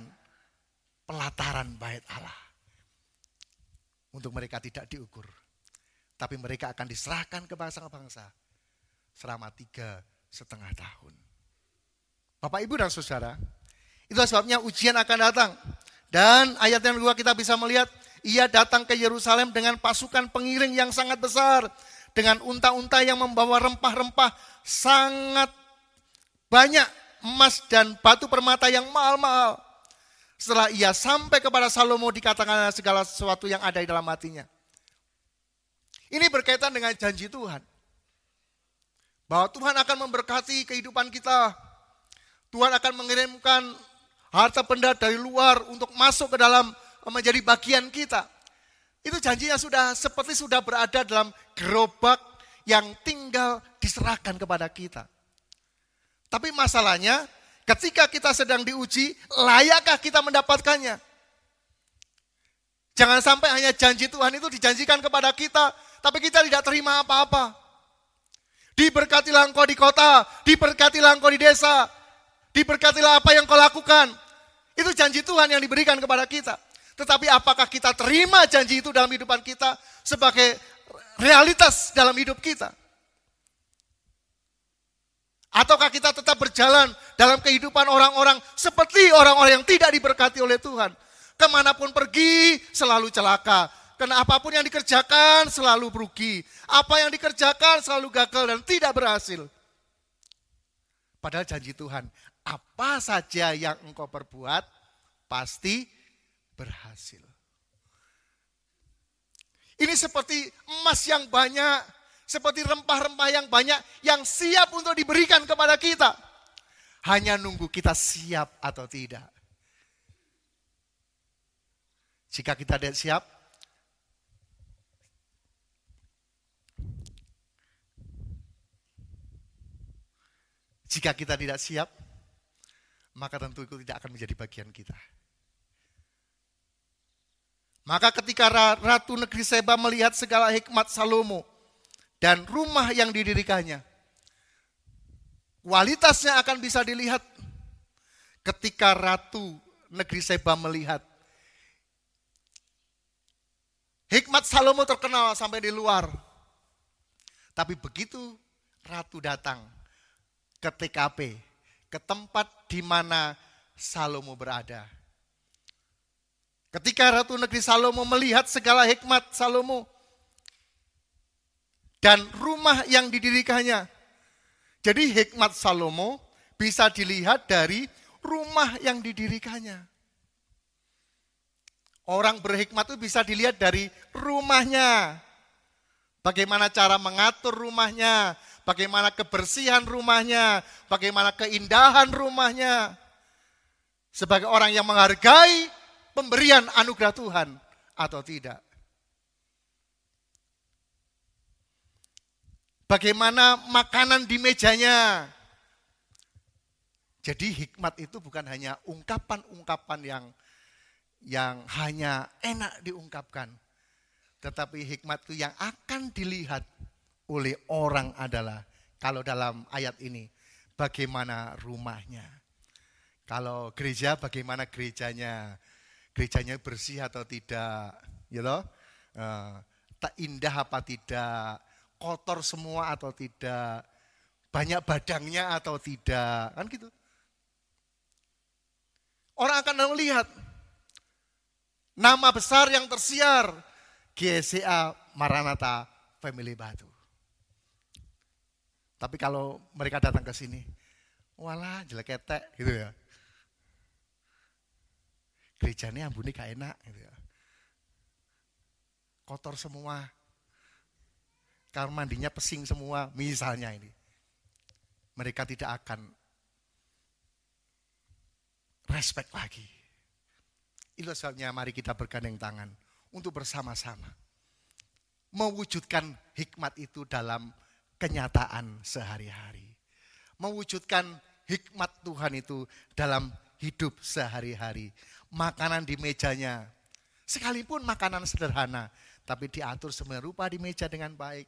pelataran bait Allah. Untuk mereka tidak diukur. Tapi mereka akan diserahkan ke bangsa-bangsa selama 3,5 tahun. Bapak, Ibu, dan Saudara, itulah sebabnya ujian akan datang. Dan ayat yang kedua kita bisa melihat, ia datang ke Yerusalem dengan pasukan pengiring yang sangat besar. Dengan unta-unta yang membawa rempah-rempah sangat banyak, emas dan batu permata yang mahal-mahal. Setelah ia sampai kepada Salomo, dikatakan segala sesuatu yang ada di dalam hatinya. Ini berkaitan dengan janji Tuhan. Bahwa Tuhan akan memberkati kehidupan kita. Tuhan akan mengirimkan harta benda dari luar untuk masuk ke dalam menjadi bagian kita. Itu janjinya sudah berada dalam gerobak yang tinggal diserahkan kepada kita. Tapi masalahnya ketika kita sedang diuji, layakkah kita mendapatkannya? Jangan sampai hanya janji Tuhan itu dijanjikan kepada kita, tapi kita tidak terima apa-apa. Diberkatilah engkau di kota, diberkatilah engkau di desa, diberkatilah apa yang kau lakukan. Itu janji Tuhan yang diberikan kepada kita. Tetapi apakah kita terima janji itu dalam hidupan kita sebagai realitas dalam hidup kita? Ataukah kita tetap berjalan dalam kehidupan orang-orang seperti orang-orang yang tidak diberkati oleh Tuhan? Kemanapun pergi selalu celaka. Karena apapun yang dikerjakan selalu rugi. Apa yang dikerjakan selalu gagal dan tidak berhasil. Padahal janji Tuhan, apa saja yang engkau perbuat pasti berhasil. Ini seperti emas yang banyak, seperti rempah-rempah yang banyak yang siap untuk diberikan kepada kita. Hanya nunggu kita siap atau tidak. Jika kita tidak siap, jika kita tidak siap, maka tentu itu tidak akan menjadi bagian kita. Maka ketika Ratu Negeri Seba melihat segala hikmat Salomo dan rumah yang didirikannya, kualitasnya akan bisa dilihat ketika Ratu Negeri Seba melihat. Hikmat Salomo terkenal sampai di luar. Tapi begitu Ratu datang ke TKP, ke tempat di mana Salomo berada. Ketika Ratu Negeri Salomo melihat segala hikmat Salomo dan rumah yang didirikannya. Jadi hikmat Salomo bisa dilihat dari rumah yang didirikannya. Orang berhikmat itu bisa dilihat dari rumahnya. Bagaimana cara mengatur rumahnya, bagaimana kebersihan rumahnya, bagaimana keindahan rumahnya. Sebagai orang yang menghargai pemberian anugerah Tuhan atau tidak. Bagaimana makanan di mejanya. Jadi hikmat itu bukan hanya ungkapan-ungkapan yang hanya enak diungkapkan. Tetapi hikmat itu yang akan dilihat oleh orang adalah, kalau dalam ayat ini, bagaimana rumahnya. Kalau gereja, bagaimana gerejanya. Gerejanya bersih atau tidak, ya toh? Tak indah apa tidak, kotor semua atau tidak, banyak badangnya atau tidak, kan gitu. Orang akan melihat nama besar yang tersiar, GSCA Maranatha Family Batu. Tapi kalau mereka datang ke sini, walah jelek ketek gitu ya. Gerejanya ambune gak enak gitu ya. Kotor semua. Kamar mandinya pesing semua, misalnya ini. Mereka tidak akan respect lagi. Itu sebabnya mari kita bergandeng tangan untuk bersama-sama mewujudkan hikmat itu dalam kenyataan sehari-hari. Mewujudkan hikmat Tuhan itu dalam hidup sehari-hari. Makanan di mejanya, sekalipun makanan sederhana, tapi diatur semua rupa di meja dengan baik.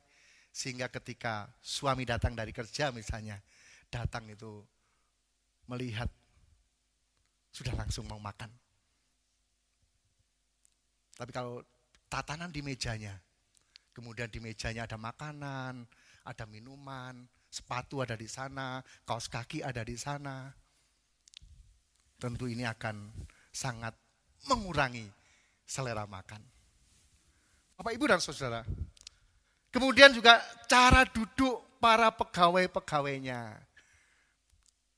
Sehingga ketika suami datang dari kerja misalnya, datang itu melihat, sudah langsung mau makan. Tapi kalau tatanan di mejanya, kemudian di mejanya ada makanan, ada minuman, sepatu ada di sana, kaos kaki ada di sana. Tentu ini akan sangat mengurangi selera makan. Bapak, Ibu, dan Saudara. Kemudian juga cara duduk para pegawai-pegawainya.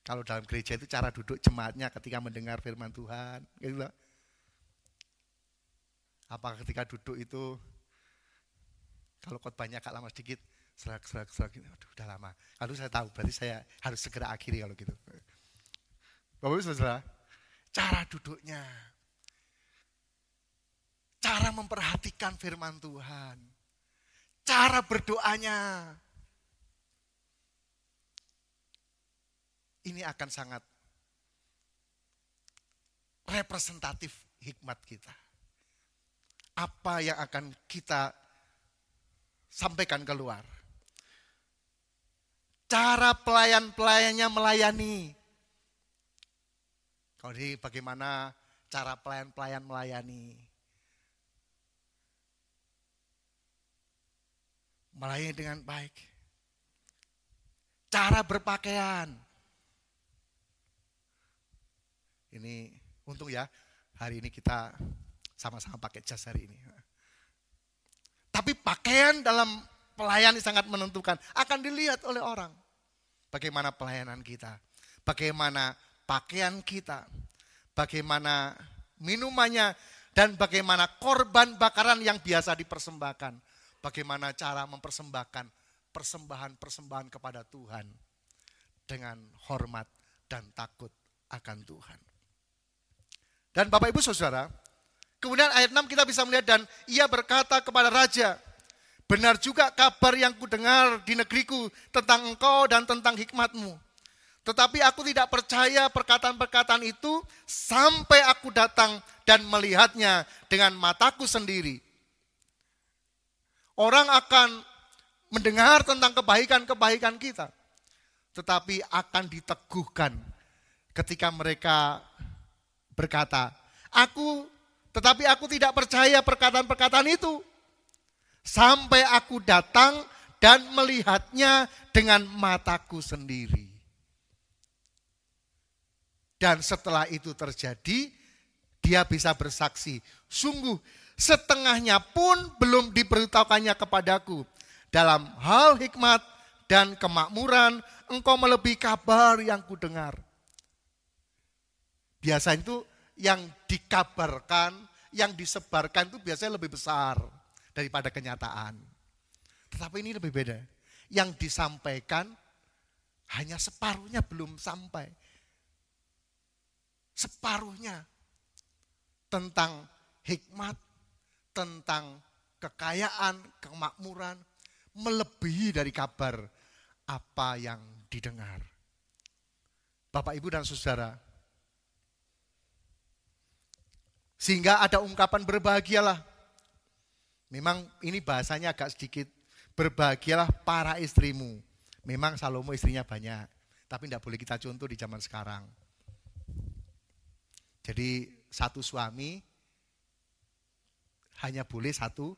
Kalau dalam gereja itu cara duduk jemaatnya ketika mendengar firman Tuhan. Gitu. Apakah ketika duduk itu, kalau khotbahnya agak lama sedikit, serak, aduh udah lama. Lalu saya tahu, berarti saya harus segera akhiri kalau gitu. Bapak, Ibu, Saudara, cara duduknya, cara memperhatikan firman Tuhan, cara berdoanya, ini akan sangat representatif hikmat kita. Apa yang akan kita sampaikan keluar. Cara pelayan-pelayannya melayani. Kalau ini bagaimana cara pelayan-pelayan melayani. Melayani dengan baik. Cara berpakaian. Ini untung ya, hari ini kita sama-sama pakai jas hari ini. Tapi pakaian dalam pelayan sangat menentukan. Akan dilihat oleh orang. Bagaimana pelayanan kita. Bagaimana pakaian kita. Bagaimana minumannya. Dan bagaimana korban bakaran yang biasa dipersembahkan. Bagaimana cara mempersembahkan persembahan-persembahan kepada Tuhan. Dengan hormat dan takut akan Tuhan. Dan Bapak Ibu Saudara, kemudian ayat 6 kita bisa melihat, dan ia berkata kepada raja, benar juga kabar yang kudengar di negeriku tentang engkau dan tentang hikmatmu. Tetapi aku tidak percaya perkataan-perkataan itu sampai aku datang dan melihatnya dengan mataku sendiri. Orang akan mendengar tentang kebaikan-kebaikan kita, tetapi akan diteguhkan ketika mereka berkata, tetapi aku tidak percaya perkataan-perkataan itu. Sampai aku datang dan melihatnya dengan mataku sendiri. Dan setelah itu terjadi, dia bisa bersaksi. Sungguh setengahnya pun belum diberitahukannya kepadaku. Dalam hal hikmat dan kemakmuran, engkau melebihi kabar yang kudengar. Biasanya itu yang dikabarkan, yang disebarkan itu biasanya lebih besar daripada kenyataan. Tetapi ini lebih beda. Yang disampaikan hanya separuhnya belum sampai. Separuhnya tentang hikmat, tentang kekayaan, kemakmuran, melebihi dari kabar apa yang didengar. Bapak, Ibu, dan Saudara, sehingga ada ungkapan berbahagialah. Memang ini bahasanya agak sedikit, berbahagialah para istrimu. Memang Salomo istrinya banyak, tapi tidak boleh kita contoh di zaman sekarang. Jadi satu suami hanya boleh satu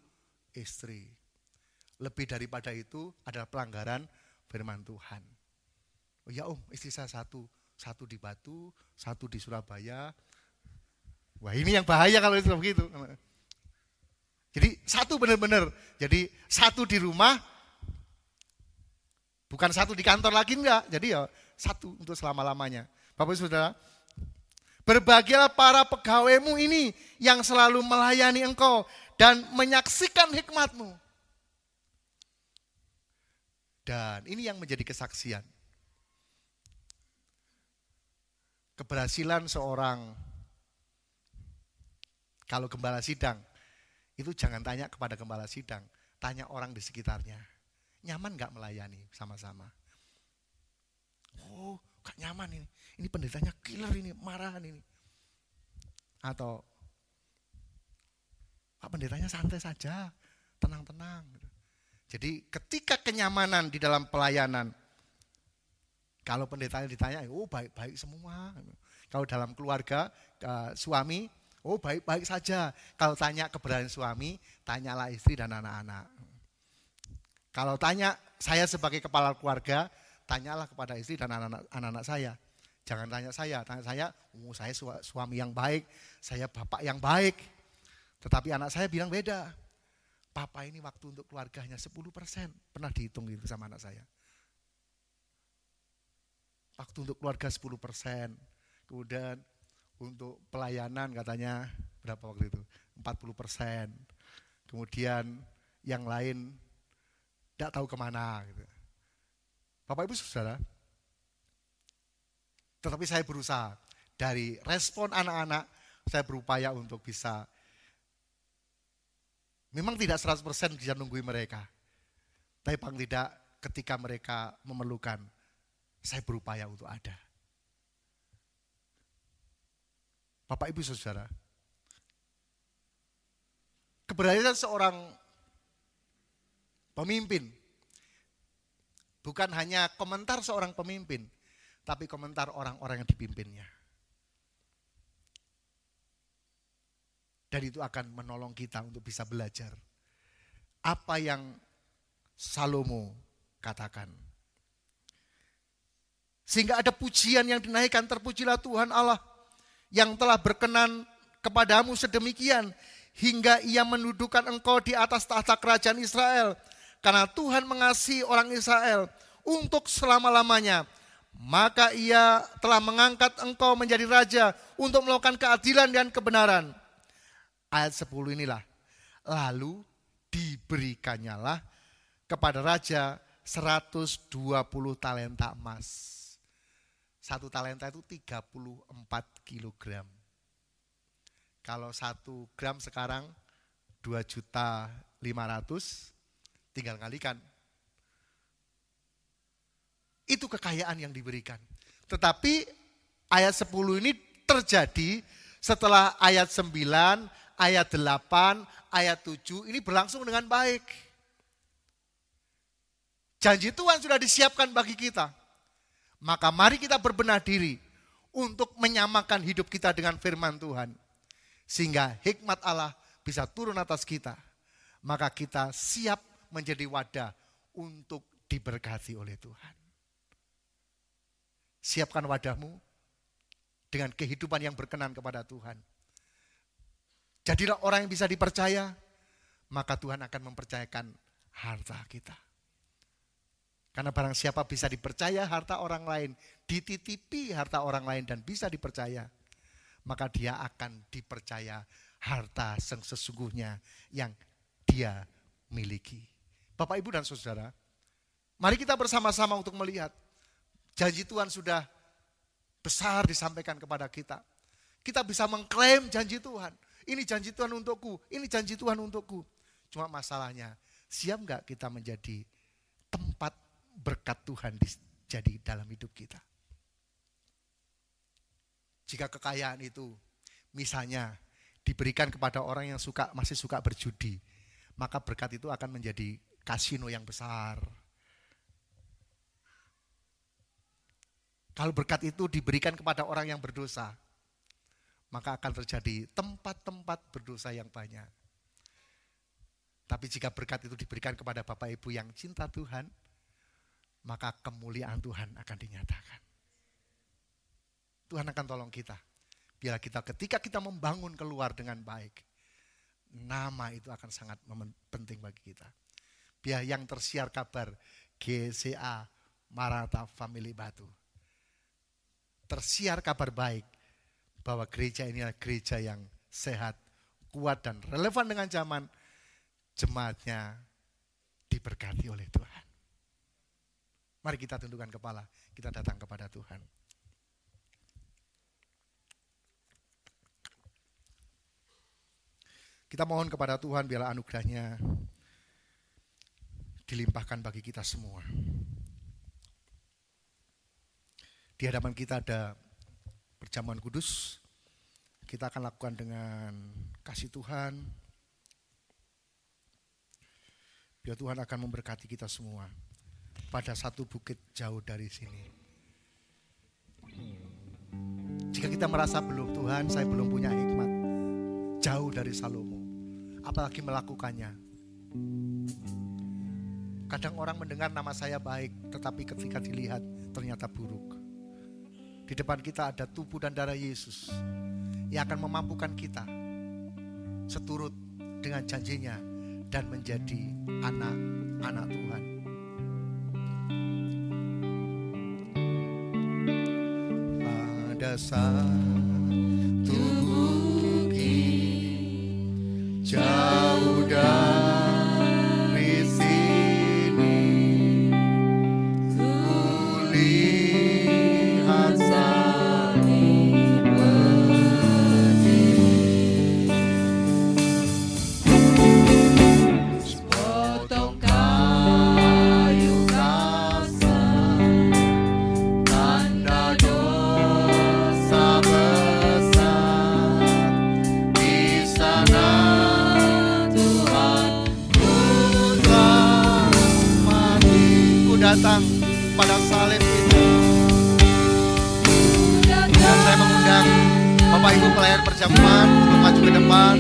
istri. Lebih daripada itu adalah pelanggaran firman Tuhan. Oh ya istri saya satu di Batu, satu di Surabaya. Wah ini yang bahaya kalau itu begitu. Jadi satu benar-benar, jadi satu di rumah, bukan satu di kantor lagi enggak. Jadi ya satu untuk selama-lamanya. Bapak Ibu Saudara, berbahagialah para pegawaimu ini yang selalu melayani engkau dan menyaksikan hikmatmu. Dan ini yang menjadi kesaksian. Keberhasilan seorang, kalau gembala sidang, itu jangan tanya kepada gembala sidang, tanya orang di sekitarnya. Nyaman gak melayani sama-sama? Oh, gak nyaman ini. Ini pendetanya killer ini, marahan ini. Atau, Pak pendetanya santai saja, tenang-tenang. Jadi ketika kenyamanan di dalam pelayanan, kalau pendetanya ditanya, oh baik-baik semua. Kalau dalam keluarga, suami, oh baik-baik saja. Kalau tanya keberadaan suami, tanyalah istri dan anak-anak. Kalau tanya saya sebagai kepala keluarga, tanyalah kepada istri dan anak-anak saya. Jangan tanya saya, oh saya suami yang baik, saya bapak yang baik. Tetapi anak saya bilang beda. Papa ini waktu untuk keluarganya 10%. Pernah dihitung gitu sama anak saya. Waktu untuk keluarga 10%. Kemudian untuk pelayanan katanya berapa waktu itu? 40%. Kemudian yang lain tidak tahu kemana. Gitu. Bapak Ibu Saudara, tetapi saya berusaha. Dari respon anak-anak, saya berupaya untuk bisa, memang tidak 100% bisa nungguin mereka. Tapi paling tidak ketika mereka memerlukan, saya berupaya untuk ada. Bapak Ibu Saudara, keberadaan seorang pemimpin bukan hanya komentar seorang pemimpin, tapi komentar orang-orang yang dipimpinnya. Dan itu akan menolong kita untuk bisa belajar apa yang Salomo katakan. Sehingga ada pujian yang dinaikkan, terpujilah Tuhan Allah yang telah berkenan kepadamu sedemikian, hingga ia mendudukan engkau di atas tahta kerajaan Israel. Karena Tuhan mengasihi orang Israel untuk selama-lamanya, maka ia telah mengangkat engkau menjadi raja untuk melakukan keadilan dan kebenaran. Ayat 10 inilah, lalu diberikannya kepada raja 120 talenta emas. 1 talenta itu 34 kilogram. Kalau 1 gram sekarang 2.500.000, tinggal kalikan. Itu kekayaan yang diberikan. Tetapi ayat 10 ini terjadi setelah ayat 9, ayat 8, ayat 7 ini berlangsung dengan baik. Janji Tuhan sudah disiapkan bagi kita. Maka mari kita berbenah diri untuk menyamakan hidup kita dengan firman Tuhan. Sehingga hikmat Allah bisa turun atas kita. Maka kita siap menjadi wadah untuk diberkati oleh Tuhan. Siapkan wadahmu dengan kehidupan yang berkenan kepada Tuhan. Jadilah orang yang bisa dipercaya, maka Tuhan akan mempercayakan harta kita. Karena barang siapa bisa dipercaya harta orang lain, dititipi harta orang lain dan bisa dipercaya, maka dia akan dipercaya harta yang sesungguhnya yang dia miliki. Bapak, Ibu, dan Saudara, mari kita bersama-sama untuk melihat janji Tuhan sudah besar disampaikan kepada kita. Kita bisa mengklaim janji Tuhan. Ini janji Tuhan untukku, ini janji Tuhan untukku. Cuma masalahnya, siap enggak kita menjadi tempat berkat Tuhan jadi dalam hidup kita. Jika kekayaan itu misalnya diberikan kepada orang yang masih suka berjudi, maka berkat itu akan menjadi kasino yang besar. Kalau berkat itu diberikan kepada orang yang berdosa, maka akan terjadi tempat-tempat berdosa yang banyak. Tapi jika berkat itu diberikan kepada Bapak Ibu yang cinta Tuhan, maka kemuliaan Tuhan akan dinyatakan. Tuhan akan tolong kita. Biar ketika kita membangun keluar dengan baik, nama itu akan sangat penting bagi kita. Biar yang tersiar kabar GCA Maranatha Family Batu, tersiar kabar baik bahwa gereja ini adalah gereja yang sehat, kuat, dan relevan dengan zaman. Jemaatnya diberkati oleh Tuhan. Mari kita tundukkan kepala, kita datang kepada Tuhan. Kita mohon kepada Tuhan biarlah anugerahnya dilimpahkan bagi kita semua. Di hadapan kita ada perjamuan kudus, kita akan lakukan dengan kasih Tuhan. Biar Tuhan akan memberkati kita semua pada satu bukit jauh dari sini. Jika kita merasa belum, Tuhan saya belum punya hikmat, jauh dari Salomo, apalagi melakukannya. Kadang orang mendengar nama saya baik, tetapi ketika dilihat ternyata buruk. Di depan kita ada tubuh dan darah Yesus yang akan memampukan kita seturut dengan janjinya dan menjadi anak-anak Tuhan. Pada satu bukit jauh dari sini, kulihat salib berdiri, sepotong kayu kasar, tanda dosa besar. Di sana Tuhan ku telah mati. Ku datang pada salib itu. Dan saya mengundang Bapak Ibu pelayan perjamuan untuk maju ke depan.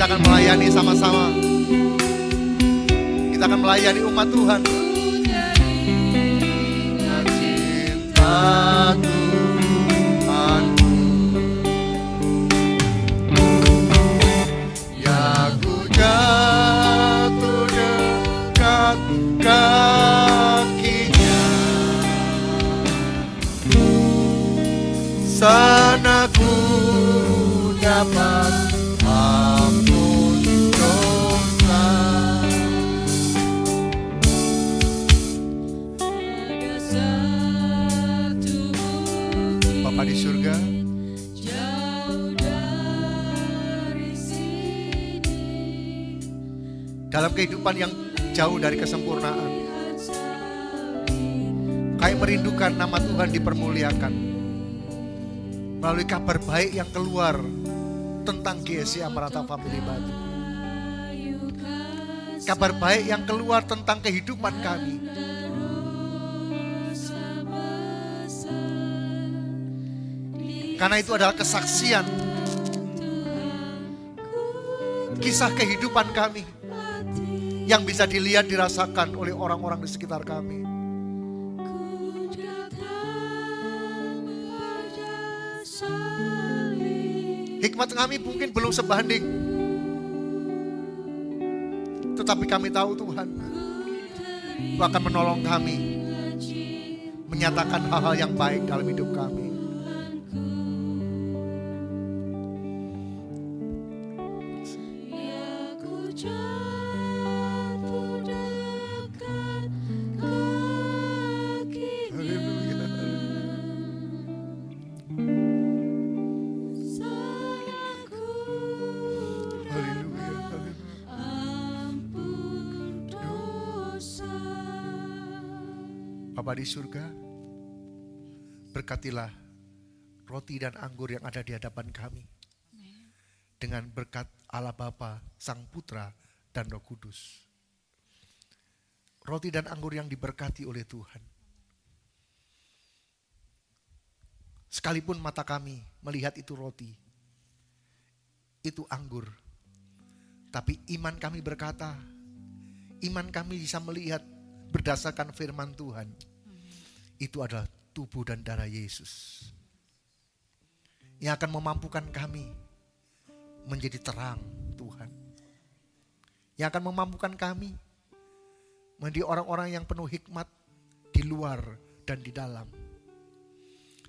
Kita akan melayani sama-sama. Kita akan melayani umat Tuhan. Cinta Tuhanku, ya ku jatuh dekat kakinya, sana ku dapat ampun dosa. Bapa di surga, dalam kehidupan yang jauh dari kesempurnaan, Kami merindukan nama Tuhan dipermuliakan melalui kabar baik yang keluar tentang GSI Amarata Family Batu. Kabar baik yang keluar tentang kehidupan kami. Karena itu adalah kesaksian kisah kehidupan kami yang bisa dilihat, dirasakan oleh orang-orang di sekitar kami. Hikmat kami mungkin belum sebanding, tetapi kami tahu Tuhan akan menolong kami, menyatakan hal-hal yang baik dalam hidup kami. Bapa di surga, berkatilah roti dan anggur yang ada di hadapan kami. Dengan berkat Allah Bapa, Sang Putra, dan Roh Kudus. Roti dan anggur yang diberkati oleh Tuhan. Sekalipun mata kami melihat itu roti, itu anggur. Tapi iman kami berkata, iman kami bisa melihat berdasarkan firman Tuhan. Itu adalah tubuh dan darah Yesus yang akan memampukan kami menjadi terang Tuhan, yang akan memampukan kami menjadi orang-orang yang penuh hikmat di luar dan di dalam,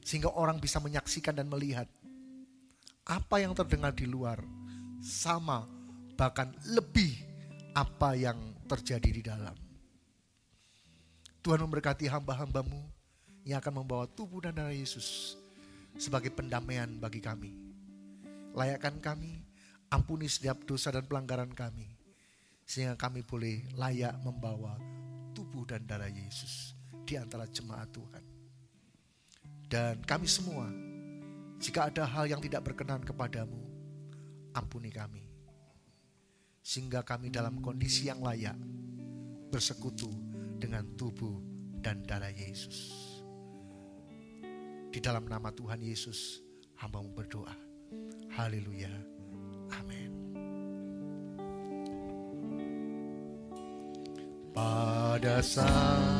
sehingga orang bisa menyaksikan dan melihat apa yang terdengar di luar sama bahkan lebih apa yang terjadi di dalam. Tuhan memberkati hamba-hamba-Mu yang akan membawa tubuh dan darah Yesus sebagai pendamaian bagi kami. Layakkan kami, ampuni setiap dosa dan pelanggaran kami, sehingga kami boleh layak membawa tubuh dan darah Yesus di antara jemaat Tuhan. Dan kami semua, jika ada hal yang tidak berkenan kepadamu, ampuni kami, sehingga kami dalam kondisi yang layak bersekutu dengan tubuh dan darah Yesus. Di dalam nama Tuhan Yesus, hamba-Mu berdoa. Haleluya. Amin. Pada saat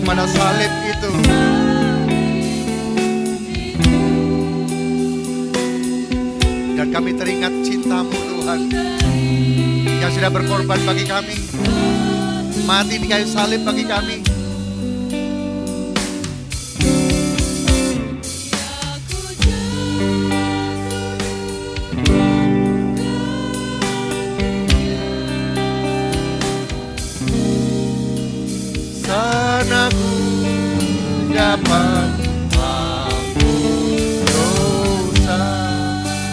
pada salib itu, dan kami teringat cinta-Mu Tuhan yang sudah berkorban bagi kami, mati di kayu salib bagi kami.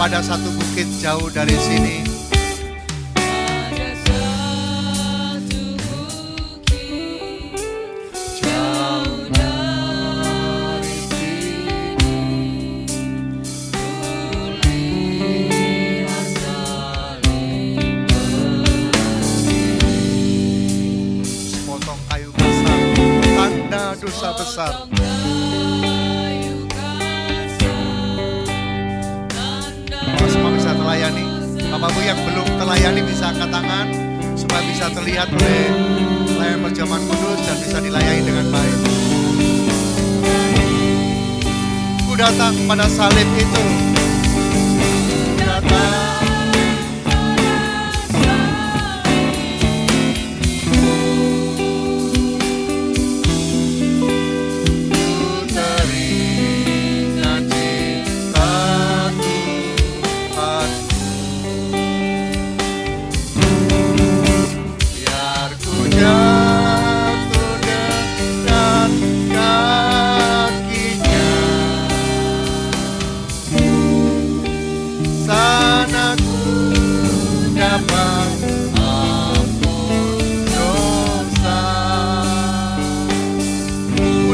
pada satu bukit jauh dari sini. Ada satu bukit jauh dari sini, kulihat salib berdiri. Sepotong kayu besar, tanda dosa besar. Bapak semua bisa terlayani. Bapak Ibu yang belum terlayani bisa angkat tangan supaya bisa terlihat oleh layar perjamuan kudus dan bisa dilayani dengan baik. Ku datang pada salib itu. Ku datang.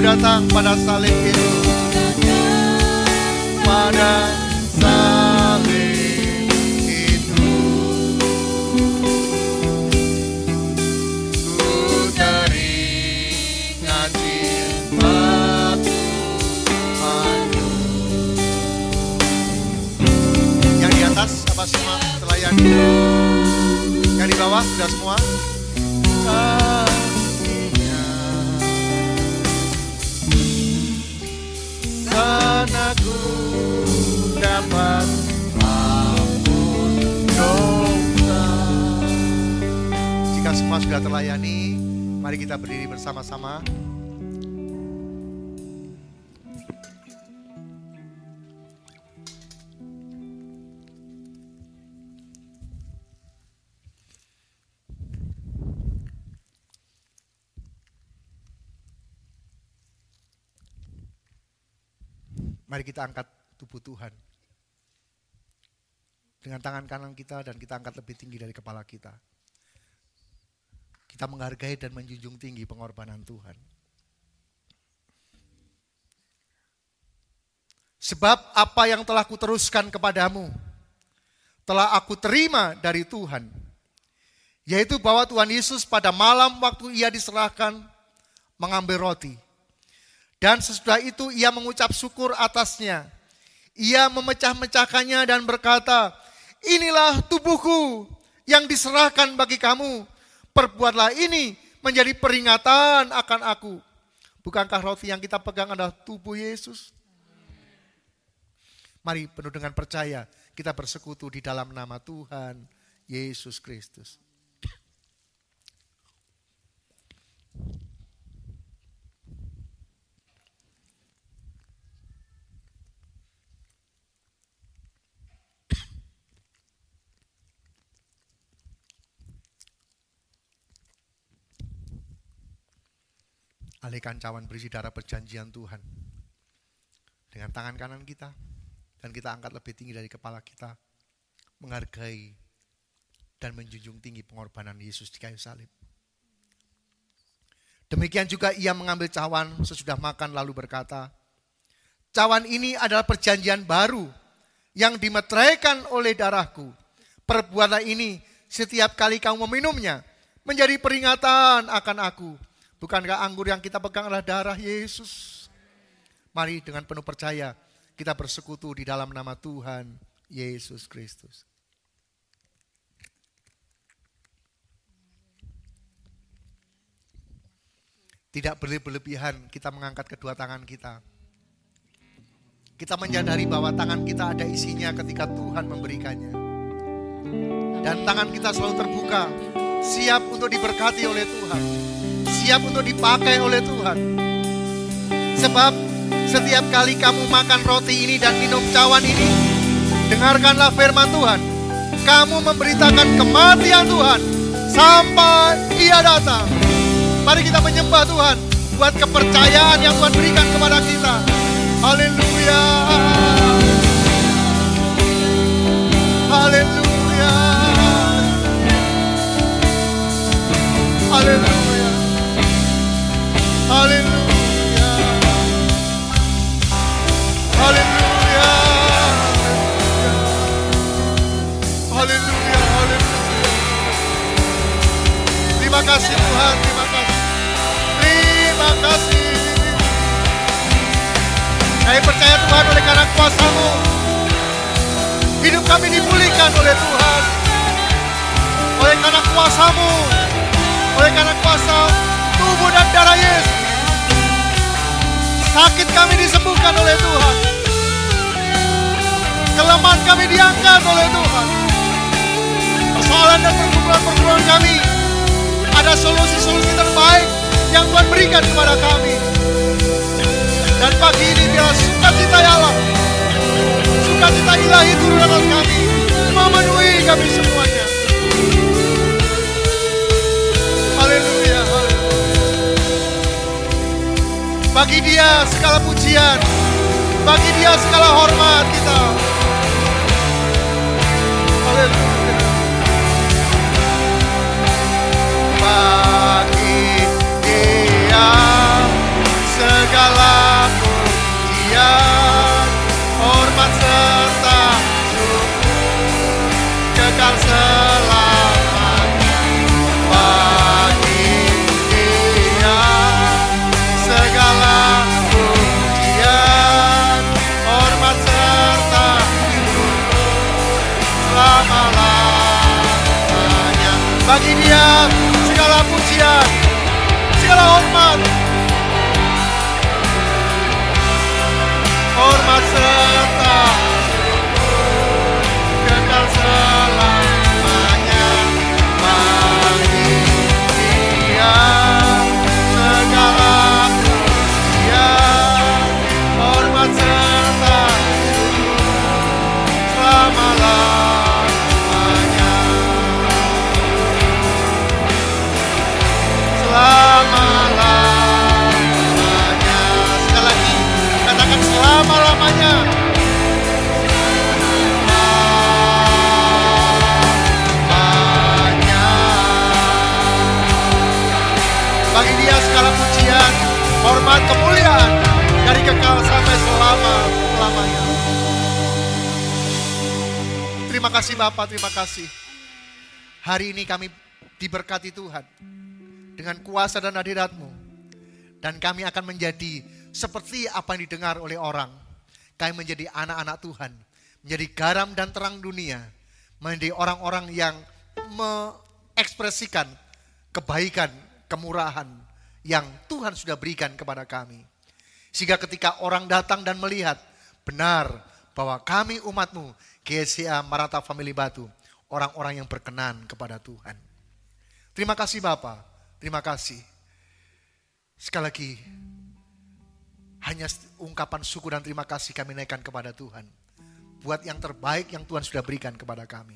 Datang pada salib itu, pada salib itu, ku teringat cinta Tuhanku. Yang di atas apa semua terlayani? Yang di bawah sudah semua? Aku dapat ampun dosa. Jika semua sudah terlayani, mari kita berdiri bersama-sama. Mari kita angkat tubuh Tuhan dengan tangan kanan kita dan kita angkat lebih tinggi dari kepala kita. Kita menghargai dan menjunjung tinggi pengorbanan Tuhan. Sebab apa yang telah kuteruskan kepadamu telah aku terima dari Tuhan, yaitu bahwa Tuhan Yesus pada malam waktu ia diserahkan mengambil roti. Dan sesudah itu ia mengucap syukur atasnya. Ia memecah-mecahkannya dan berkata, inilah tubuhku yang diserahkan bagi kamu. Perbuatlah ini menjadi peringatan akan aku. Bukankah roti yang kita pegang adalah tubuh Yesus? Mari penuh dengan percaya kita bersekutu di dalam nama Tuhan Yesus Kristus. Alihkan cawan berisi darah perjanjian Tuhan dengan tangan kanan kita, dan kita angkat lebih tinggi dari kepala kita, menghargai dan menjunjung tinggi pengorbanan Yesus di kayu salib. Demikian juga ia mengambil cawan sesudah makan lalu berkata, cawan ini adalah perjanjian baru yang dimeteraikan oleh darahku. Perbuatlah ini setiap kali kamu meminumnya menjadi peringatan akan aku. Bukankah anggur yang kita pegang adalah darah Yesus? Mari dengan penuh percaya kita bersekutu di dalam nama Tuhan Yesus Kristus. Tidak berlebihan kita mengangkat kedua tangan kita. Kita menyadari bahwa tangan kita ada isinya ketika Tuhan memberikannya. Dan tangan kita selalu terbuka, siap untuk diberkati oleh Tuhan, siap untuk dipakai oleh Tuhan. Sebab setiap kali kamu makan roti ini dan minum cawan ini, dengarkanlah firman Tuhan. Kamu memberitakan kematian Tuhan sampai Ia datang. Mari kita menyembah Tuhan buat kepercayaan yang Tuhan berikan kepada kita. Haleluya. kasih Tuhan, terima kasih. Terima kasih. Kami percaya Tuhan, oleh karena kuasa-Mu, hidup kami dipulihkan oleh Tuhan. Oleh karena kuasa-Mu, oleh karena kuasa tubuh dan darah Yesus, sakit kami disembuhkan oleh Tuhan. Kelemahan kami diangkat oleh Tuhan. Persoalan dan pergumulan kami, ada solusi-solusi terbaik yang Tuhan berikan kepada kami. Dan pagi ini biarlah sukacita Allah, sukacita ilahi turun atas kami, memenuhi kami semuanya. Haleluya, haleluya. Bagi Dia segala pujian, bagi Dia segala hormat kita. Haleluya. Bagi Dia segala pujian, hormat serta syukur kekal selamanya. Bagi Dia segala pujian, hormat serta syukur selama-lamanya. Bagi Dia segala pujian, segala hormat, hormat serta syukur kekal selamanya. Bagi Dia segala pujian, hormat serta syukur selama-lamanya. Selama-lamanya. Sekali lagi, katakan selama-lamanya. Lamanya. Bagi Dia segala pujian, hormat, kemuliaan dari kekal sampai selama-lamanya. Terima kasih Bapa, terima kasih. Hari ini kami diberkati Tuhan dengan kuasa dan hadirat-Mu. Dan kami akan menjadi seperti apa yang didengar oleh orang. Kami menjadi anak-anak Tuhan, menjadi garam dan terang dunia, menjadi orang-orang yang mengekspresikan kebaikan, kemurahan yang Tuhan sudah berikan kepada kami. Sehingga ketika orang datang dan melihat benar bahwa kami umat-Mu, GSCA Maranatha Family Batu, orang-orang yang berkenan kepada Tuhan. Terima kasih Bapa, terima kasih. Sekali lagi, hanya ungkapan syukur dan terima kasih kami naikkan kepada Tuhan. Buat yang terbaik yang Tuhan sudah berikan kepada kami.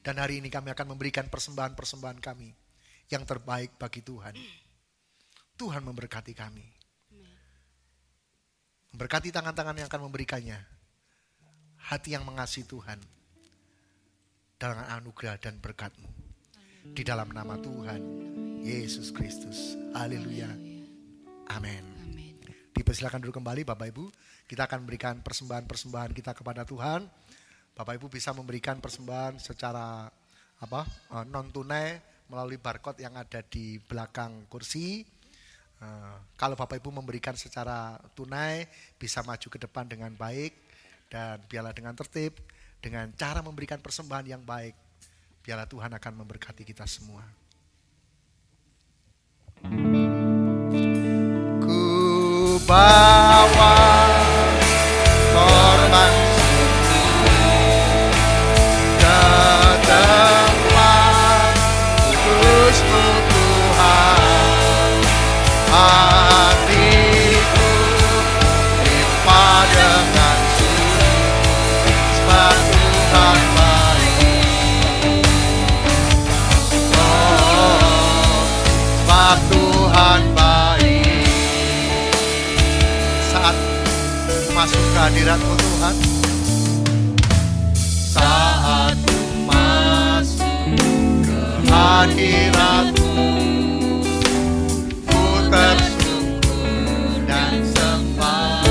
Dan hari ini kami akan memberikan persembahan-persembahan kami yang terbaik bagi Tuhan. Tuhan memberkati kami. Memberkati tangan-tangan yang akan memberikannya. Hati yang mengasihi Tuhan. Dengan anugerah dan berkat-Mu. Di dalam nama Tuhan Yesus Kristus. Haleluya. Amin. Dipersilakan dulu kembali Bapak Ibu. Kita akan memberikan persembahan-persembahan kita kepada Tuhan. Bapak Ibu bisa memberikan persembahan secara non tunai melalui barcode yang ada di belakang kursi. Kalau Bapak Ibu memberikan secara tunai, bisa maju ke depan dengan baik dan biarlah dengan tertib, dengan cara memberikan persembahan yang baik, biarlah Tuhan akan memberkati kita semua. Ku bawa korban ke tempat kudus-Mu Tuhan. Hatiku limpah dengan syukur sebab Tuhan baik. Oh, sebab Tuhan baik. Saat masuk ke hadirat-Mu Tuhan, saat masuk ke hadirat-Mu, ku tersyukur dan sembah,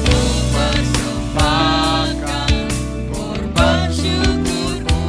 mempersembahkan korban syukurku.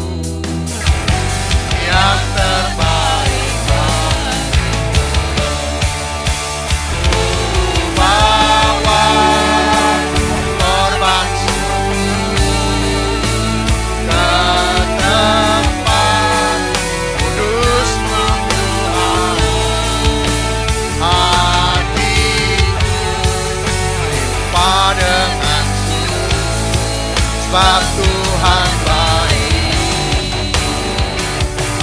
sebab Tuhan baik.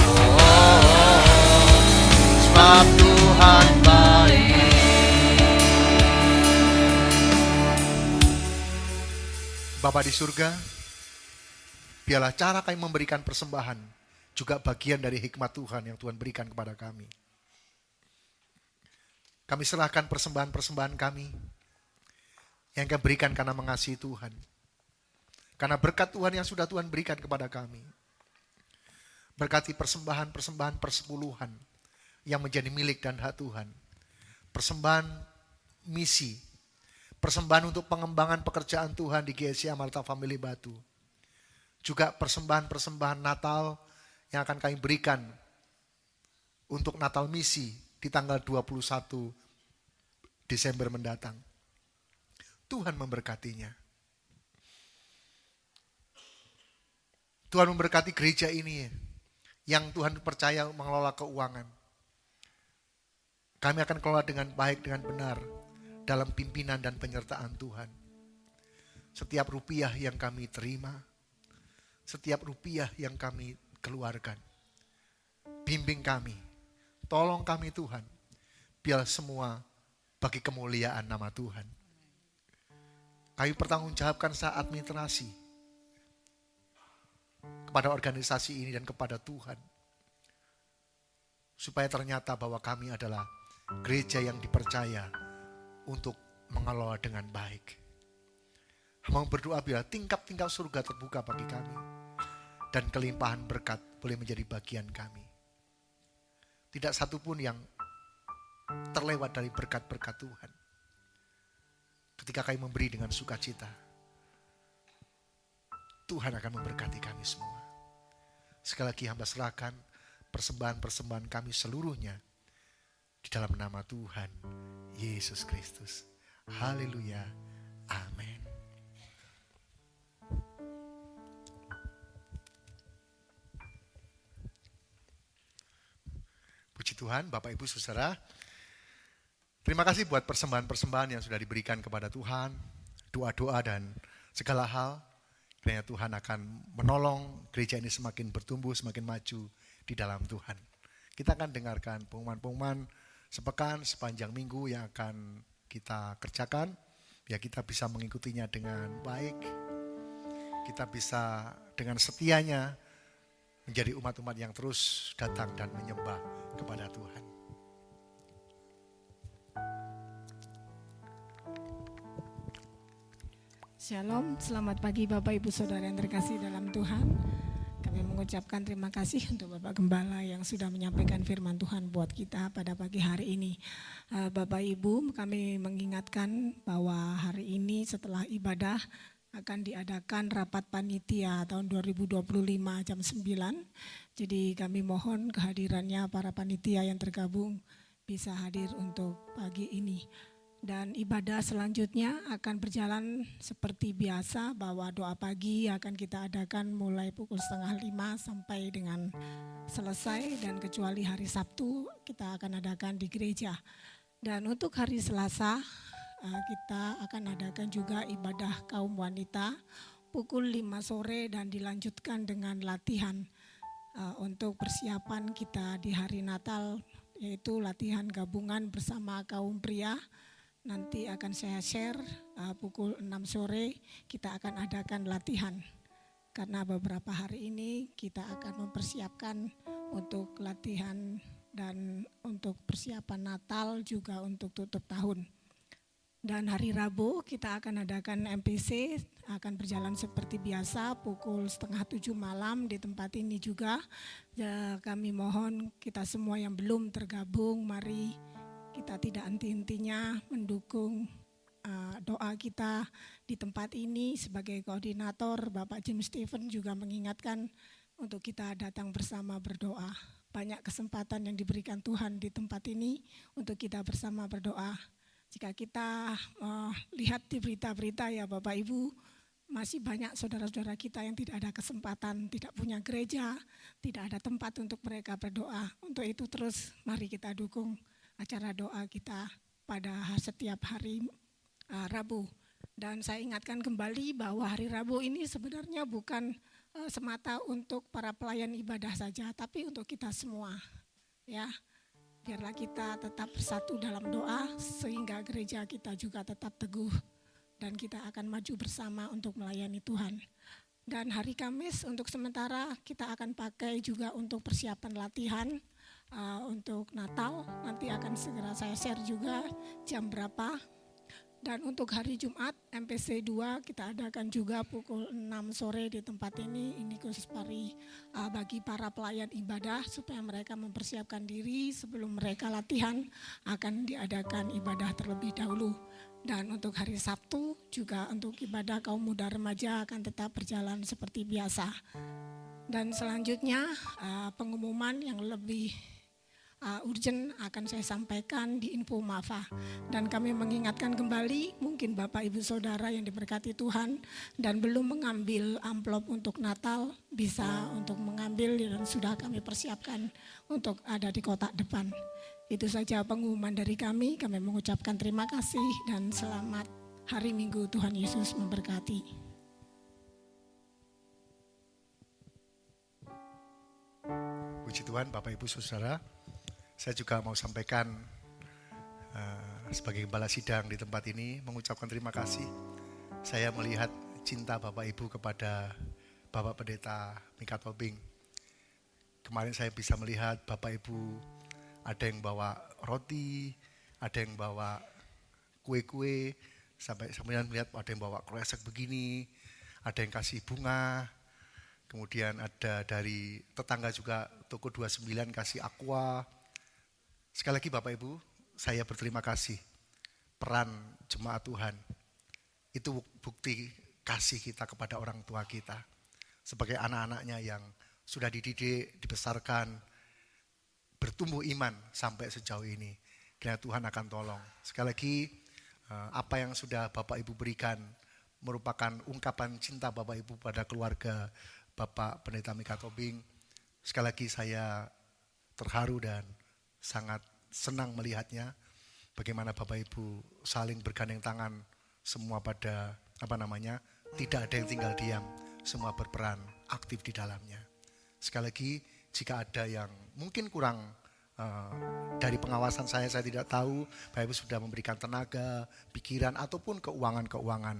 Oh, sebab Tuhan baik. Bapa di surga, biarlah cara kami memberikan persembahan juga bagian dari hikmat Tuhan yang Tuhan berikan kepada kami. Kami serahkan persembahan-persembahan kami yang kami berikan karena mengasihi Tuhan. Karena berkat Tuhan yang sudah Tuhan berikan kepada kami. Berkati persembahan-persembahan persepuluhan yang menjadi milik dan hak Tuhan. Persembahan misi. Persembahan untuk pengembangan pekerjaan Tuhan di GSI Amarta Family Batu. Juga persembahan-persembahan Natal yang akan kami berikan untuk Natal misi di tanggal 21 Desember mendatang. Tuhan memberkatinya. Tuhan memberkati gereja ini yang Tuhan percaya mengelola keuangan. Kami akan kelola dengan baik, dengan benar dalam pimpinan dan penyertaan Tuhan. Setiap rupiah yang kami terima, setiap rupiah yang kami keluarkan, bimbing kami, tolong kami Tuhan, biar semua bagi kemuliaan nama Tuhan. Kami bertanggungjawabkan saat administrasi kepada organisasi ini dan kepada Tuhan. Supaya ternyata bahwa kami adalah gereja yang dipercaya untuk mengelola dengan baik. Hamba berdoa biar tingkap-tingkap surga terbuka bagi kami. Dan kelimpahan berkat boleh menjadi bagian kami. Tidak satupun yang terlewat dari berkat-berkat Tuhan. Ketika kami memberi dengan sukacita, Tuhan akan memberkati kami semua. Sekali lagi hamba serahkan persembahan-persembahan kami seluruhnya di dalam nama Tuhan Yesus Kristus. Haleluya. Amin. Puji Tuhan, Bapak Ibu Saudara. Terima kasih buat persembahan-persembahan yang sudah diberikan kepada Tuhan, doa-doa dan segala hal. Kiranya Tuhan akan menolong gereja ini semakin bertumbuh, semakin maju di dalam Tuhan. Kita akan dengarkan pengumuman-pengumuman sepekan, sepanjang minggu yang akan kita kerjakan. Biar kita bisa mengikutinya dengan baik. Kita bisa dengan setianya menjadi umat-umat yang terus datang dan menyembah kepada Tuhan. Shalom, selamat pagi Bapak Ibu Saudara yang terkasih dalam Tuhan. Kami mengucapkan terima kasih untuk Bapak Gembala yang sudah menyampaikan firman Tuhan buat kita pada pagi hari ini. Bapak Ibu, kami mengingatkan bahwa hari ini setelah ibadah akan diadakan rapat panitia tahun 2025 jam 9. Jadi kami mohon kehadirannya para panitia yang tergabung bisa hadir untuk pagi ini. Dan ibadah selanjutnya akan berjalan seperti biasa, bahwa doa pagi akan kita adakan mulai pukul 4:30 sampai dengan selesai, dan kecuali hari Sabtu kita akan adakan di gereja. Dan untuk hari Selasa kita akan adakan juga ibadah kaum wanita pukul 5 sore dan dilanjutkan dengan latihan untuk persiapan kita di hari Natal, yaitu latihan gabungan bersama kaum pria. Nanti akan saya share pukul 6 sore kita akan adakan latihan. Karena beberapa hari ini kita akan mempersiapkan untuk latihan dan untuk persiapan Natal juga untuk tutup tahun. Dan hari Rabu kita akan adakan MPC, akan berjalan seperti biasa pukul 6:30 malam di tempat ini juga. Ya, kami mohon kita semua yang belum tergabung, mari kita tidak henti-hentinya mendukung doa kita di tempat ini. Sebagai koordinator, Bapak Jim Stephen juga mengingatkan untuk kita datang bersama berdoa. Banyak kesempatan yang diberikan Tuhan di tempat ini untuk kita bersama berdoa. Jika kita lihat di berita-berita ya Bapak Ibu, masih banyak saudara-saudara kita yang tidak ada kesempatan, tidak punya gereja, tidak ada tempat untuk mereka berdoa. Untuk itu terus mari kita dukung acara doa kita pada setiap hari Rabu. Dan saya ingatkan kembali bahwa hari Rabu ini sebenarnya bukan semata untuk para pelayan ibadah saja, tapi untuk kita semua. Ya, biarlah kita tetap bersatu dalam doa sehingga gereja kita juga tetap teguh dan kita akan maju bersama untuk melayani Tuhan. Dan hari Kamis untuk sementara kita akan pakai juga untuk persiapan latihan untuk Natal. Nanti akan segera saya share juga jam berapa. Dan untuk hari Jumat MPC 2 kita adakan juga pukul 6 sore di tempat ini. Ini khusus bagi para pelayan ibadah supaya mereka mempersiapkan diri sebelum mereka latihan akan diadakan ibadah terlebih dahulu. Dan untuk hari Sabtu juga untuk ibadah kaum muda remaja akan tetap berjalan seperti biasa. Dan selanjutnya pengumuman yang lebih urgent akan saya sampaikan di Info Mafa. Dan kami mengingatkan kembali mungkin Bapak Ibu Saudara yang diberkati Tuhan dan belum mengambil amplop untuk Natal bisa untuk mengambil dan sudah kami persiapkan untuk ada di kotak depan. Itu saja pengumuman dari kami mengucapkan terima kasih dan selamat hari Minggu. Tuhan Yesus memberkati. Puji Tuhan, Bapak Ibu Saudara. Saya juga mau sampaikan sebagai gembala sidang di tempat ini mengucapkan terima kasih. Saya melihat cinta Bapak Ibu kepada Bapak Pendeta Mika Tobing. Kemarin saya bisa melihat Bapak Ibu ada yang bawa roti, ada yang bawa kue-kue, sampai melihat ada yang bawa kresek begini, ada yang kasih bunga. Kemudian ada dari tetangga juga toko 29 kasih aqua. Sekali lagi Bapak Ibu, saya berterima kasih. Peran jemaat Tuhan, itu bukti kasih kita kepada orang tua kita. Sebagai anak-anaknya yang sudah dididik, dibesarkan, bertumbuh iman sampai sejauh ini. Kiranya Tuhan akan tolong. Sekali lagi, apa yang sudah Bapak Ibu berikan merupakan ungkapan cinta Bapak Ibu pada keluarga Bapak Pendeta Mika Tobing. Sekali lagi saya terharu dan sangat senang melihatnya bagaimana Bapak Ibu saling bergandeng tangan semua pada tidak ada yang tinggal diam, semua berperan aktif di dalamnya. Sekali lagi jika ada yang mungkin kurang dari pengawasan saya tidak tahu, Bapak Ibu sudah memberikan tenaga, pikiran ataupun keuangan.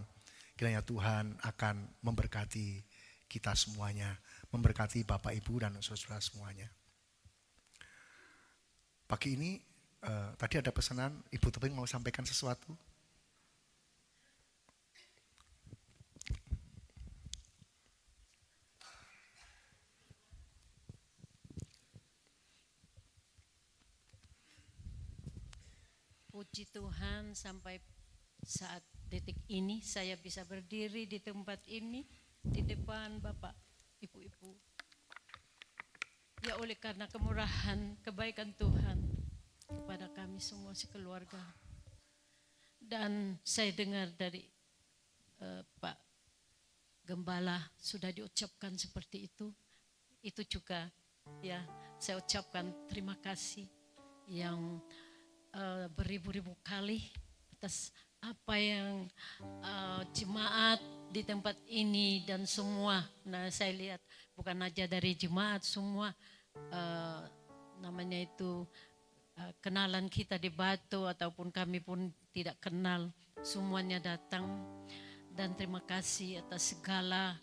Kiranya Tuhan akan memberkati kita semuanya, memberkati Bapak Ibu dan saudara semuanya. Pagi ini tadi ada pesanan, Ibu Tobing mau sampaikan sesuatu. Puji Tuhan sampai saat detik ini saya bisa berdiri di tempat ini di depan Bapak, Ibu-ibu. Ya oleh karena kemurahan, kebaikan Tuhan kepada kami semua sekeluarga. Dan saya dengar dari Pak Gembala sudah diucapkan seperti itu. Itu juga ya saya ucapkan terima kasih yang beribu-ribu kali atas apa yang jemaat di tempat ini dan semua. Nah saya lihat bukan aja dari jemaat, semua namanya itu kenalan kita di Batu ataupun kami pun tidak kenal, semuanya datang. Dan terima kasih atas segala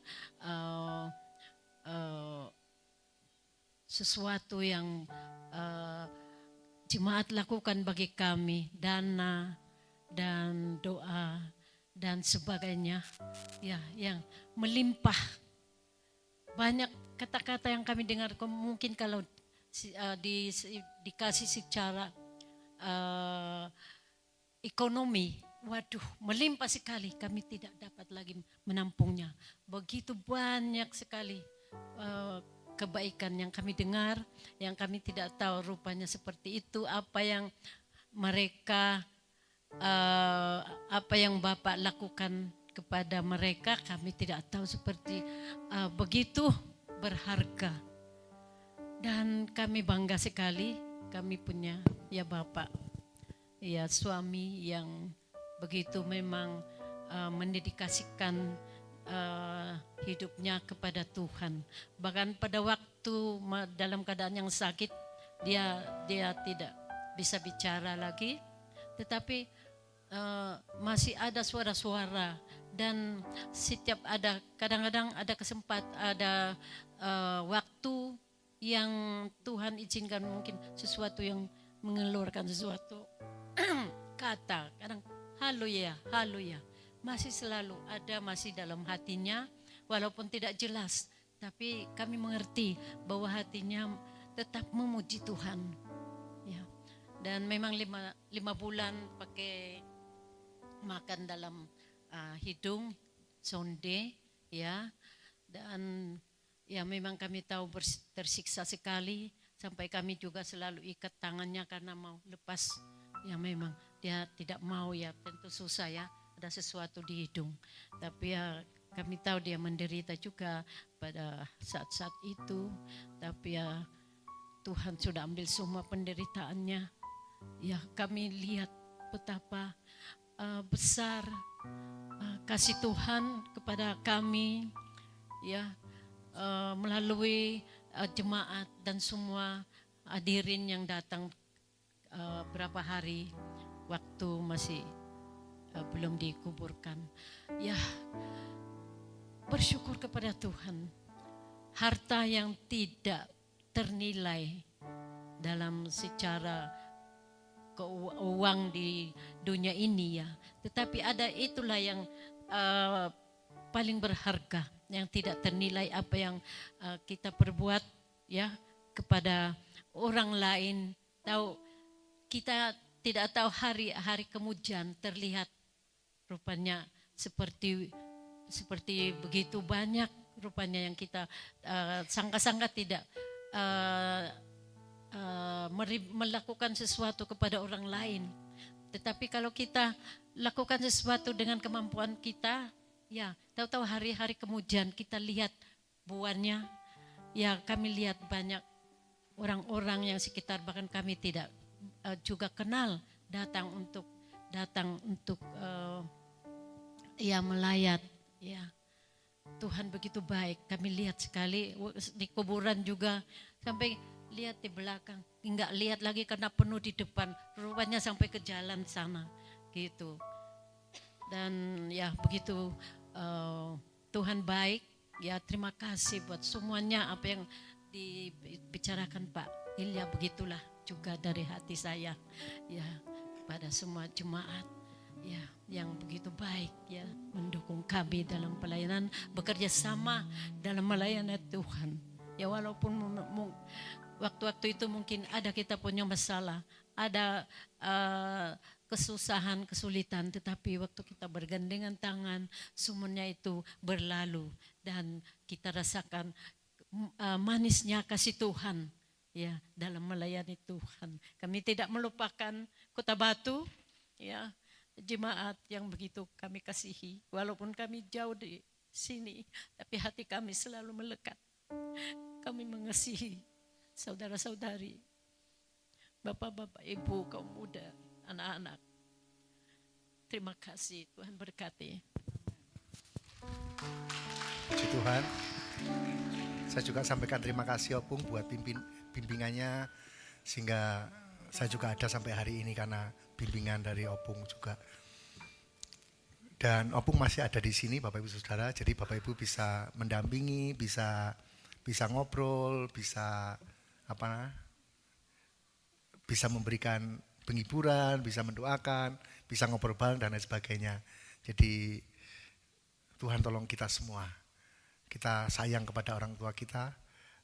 sesuatu yang jemaat lakukan bagi kami, dana dan doa dan sebagainya, ya yang melimpah. Banyak kata-kata yang kami dengar, mungkin kalau dikasih secara ekonomi, waduh melimpah sekali, kami tidak dapat lagi menampungnya. Begitu banyak sekali kebaikan yang kami dengar, yang kami tidak tahu rupanya seperti itu. Apa yang mereka, apa yang Bapak lakukan kepada mereka, kami tidak tahu seperti begitu berharga. Dan kami bangga sekali, kami punya ya Bapak, ya suami yang begitu memang mendedikasikan hidupnya kepada Tuhan. Bahkan pada waktu dalam keadaan yang sakit, dia tidak bisa bicara lagi, tetapi masih ada suara-suara, dan setiap kadang-kadang ada ada waktu yang Tuhan izinkan, mungkin sesuatu yang mengeluarkan sesuatu kata, kadang haleluya, haleluya, masih selalu ada, masih dalam hatinya, walaupun tidak jelas, tapi kami mengerti bahwa hatinya tetap memuji Tuhan, ya. Dan memang 5 bulan pakai makan dalam hidung, sonde, ya. Dan ya memang kami tahu tersiksa sekali, sampai kami juga selalu ikat tangannya karena mau lepas. Ya memang dia tidak mau, ya tentu susah ya, ada sesuatu di hidung. Tapi ya kami tahu dia menderita juga pada saat-saat itu. Tapi ya Tuhan sudah ambil semua penderitaannya. Ya kami lihat betapa besar kasih Tuhan kepada kami, ya, melalui jemaat dan semua hadirin yang datang berapa hari waktu masih belum dikuburkan. Ya, bersyukur kepada Tuhan. Harta yang tidak ternilai dalam secara uang di dunia ini, ya, tetapi ada itulah yang paling berharga, yang tidak ternilai, apa yang kita perbuat, ya, kepada orang lain. Kita tidak tahu hari kemudian terlihat rupanya seperti begitu banyak rupanya yang kita sangka-sangka tidak melakukan sesuatu kepada orang lain. Tetapi kalau kita lakukan sesuatu dengan kemampuan kita, ya tahu-tahu hari-hari kemudian kita lihat buahnya. Ya kami lihat banyak orang-orang yang sekitar, bahkan kami tidak juga kenal, datang untuk ya melayat, ya. Tuhan begitu baik. Kami lihat sekali di kuburan juga, sampai lihat di belakang, enggak lihat lagi karena penuh di depan, rupanya sampai ke jalan sana gitu. Dan ya begitu, Tuhan baik, ya. Terima kasih buat semuanya apa yang dibicarakan Pak Ilya, begitulah juga dari hati saya, ya, pada semua jemaat, ya, yang begitu baik, ya, mendukung kami dalam pelayanan, bekerja sama dalam melayani Tuhan. Ya walaupun waktu-waktu itu mungkin ada kita punya masalah, ada kesusahan, kesulitan, tetapi waktu kita bergandengan tangan, semuanya itu berlalu dan kita rasakan manisnya kasih Tuhan, ya, dalam melayani Tuhan. Kami tidak melupakan Kota Batu, ya, jemaat yang begitu kami kasihi, walaupun kami jauh di sini, tapi hati kami selalu melekat. Kami mengasihi saudara-saudari, bapak-bapak, ibu, kaum muda, anak-anak. Terima kasih, Tuhan berkati. Puji Tuhan. Saya juga sampaikan terima kasih Opung buat bimbingannya, sehingga saya juga ada sampai hari ini karena bimbingan dari Opung juga. Dan Opung masih ada di sini Bapak Ibu Saudara, jadi Bapak Ibu bisa mendampingi, bisa ngobrol, bisa bisa memberikan penghiburan, bisa mendoakan, bisa ngobrol bareng dan lain sebagainya. Jadi Tuhan tolong kita semua. Kita sayang kepada orang tua kita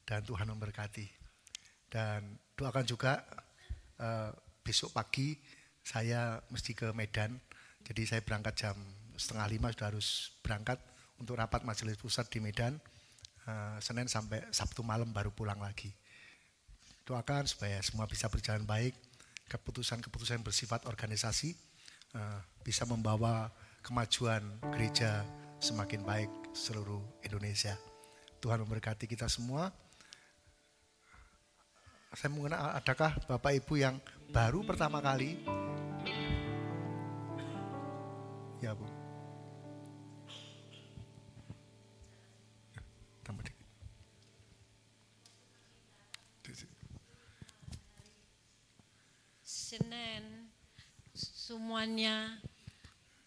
dan Tuhan memberkati. Dan doakan juga besok pagi saya mesti ke Medan. Jadi saya berangkat jam 4:30 sudah harus berangkat untuk rapat majelis pusat di Medan. Senin sampai Sabtu malam baru pulang lagi. Doakan supaya semua bisa berjalan baik. Keputusan-keputusan bersifat organisasi bisa membawa kemajuan gereja semakin baik seluruh Indonesia. Tuhan memberkati kita semua. Saya mengenal, adakah Bapak Ibu yang baru pertama kali? Ya Bu. Senin semuanya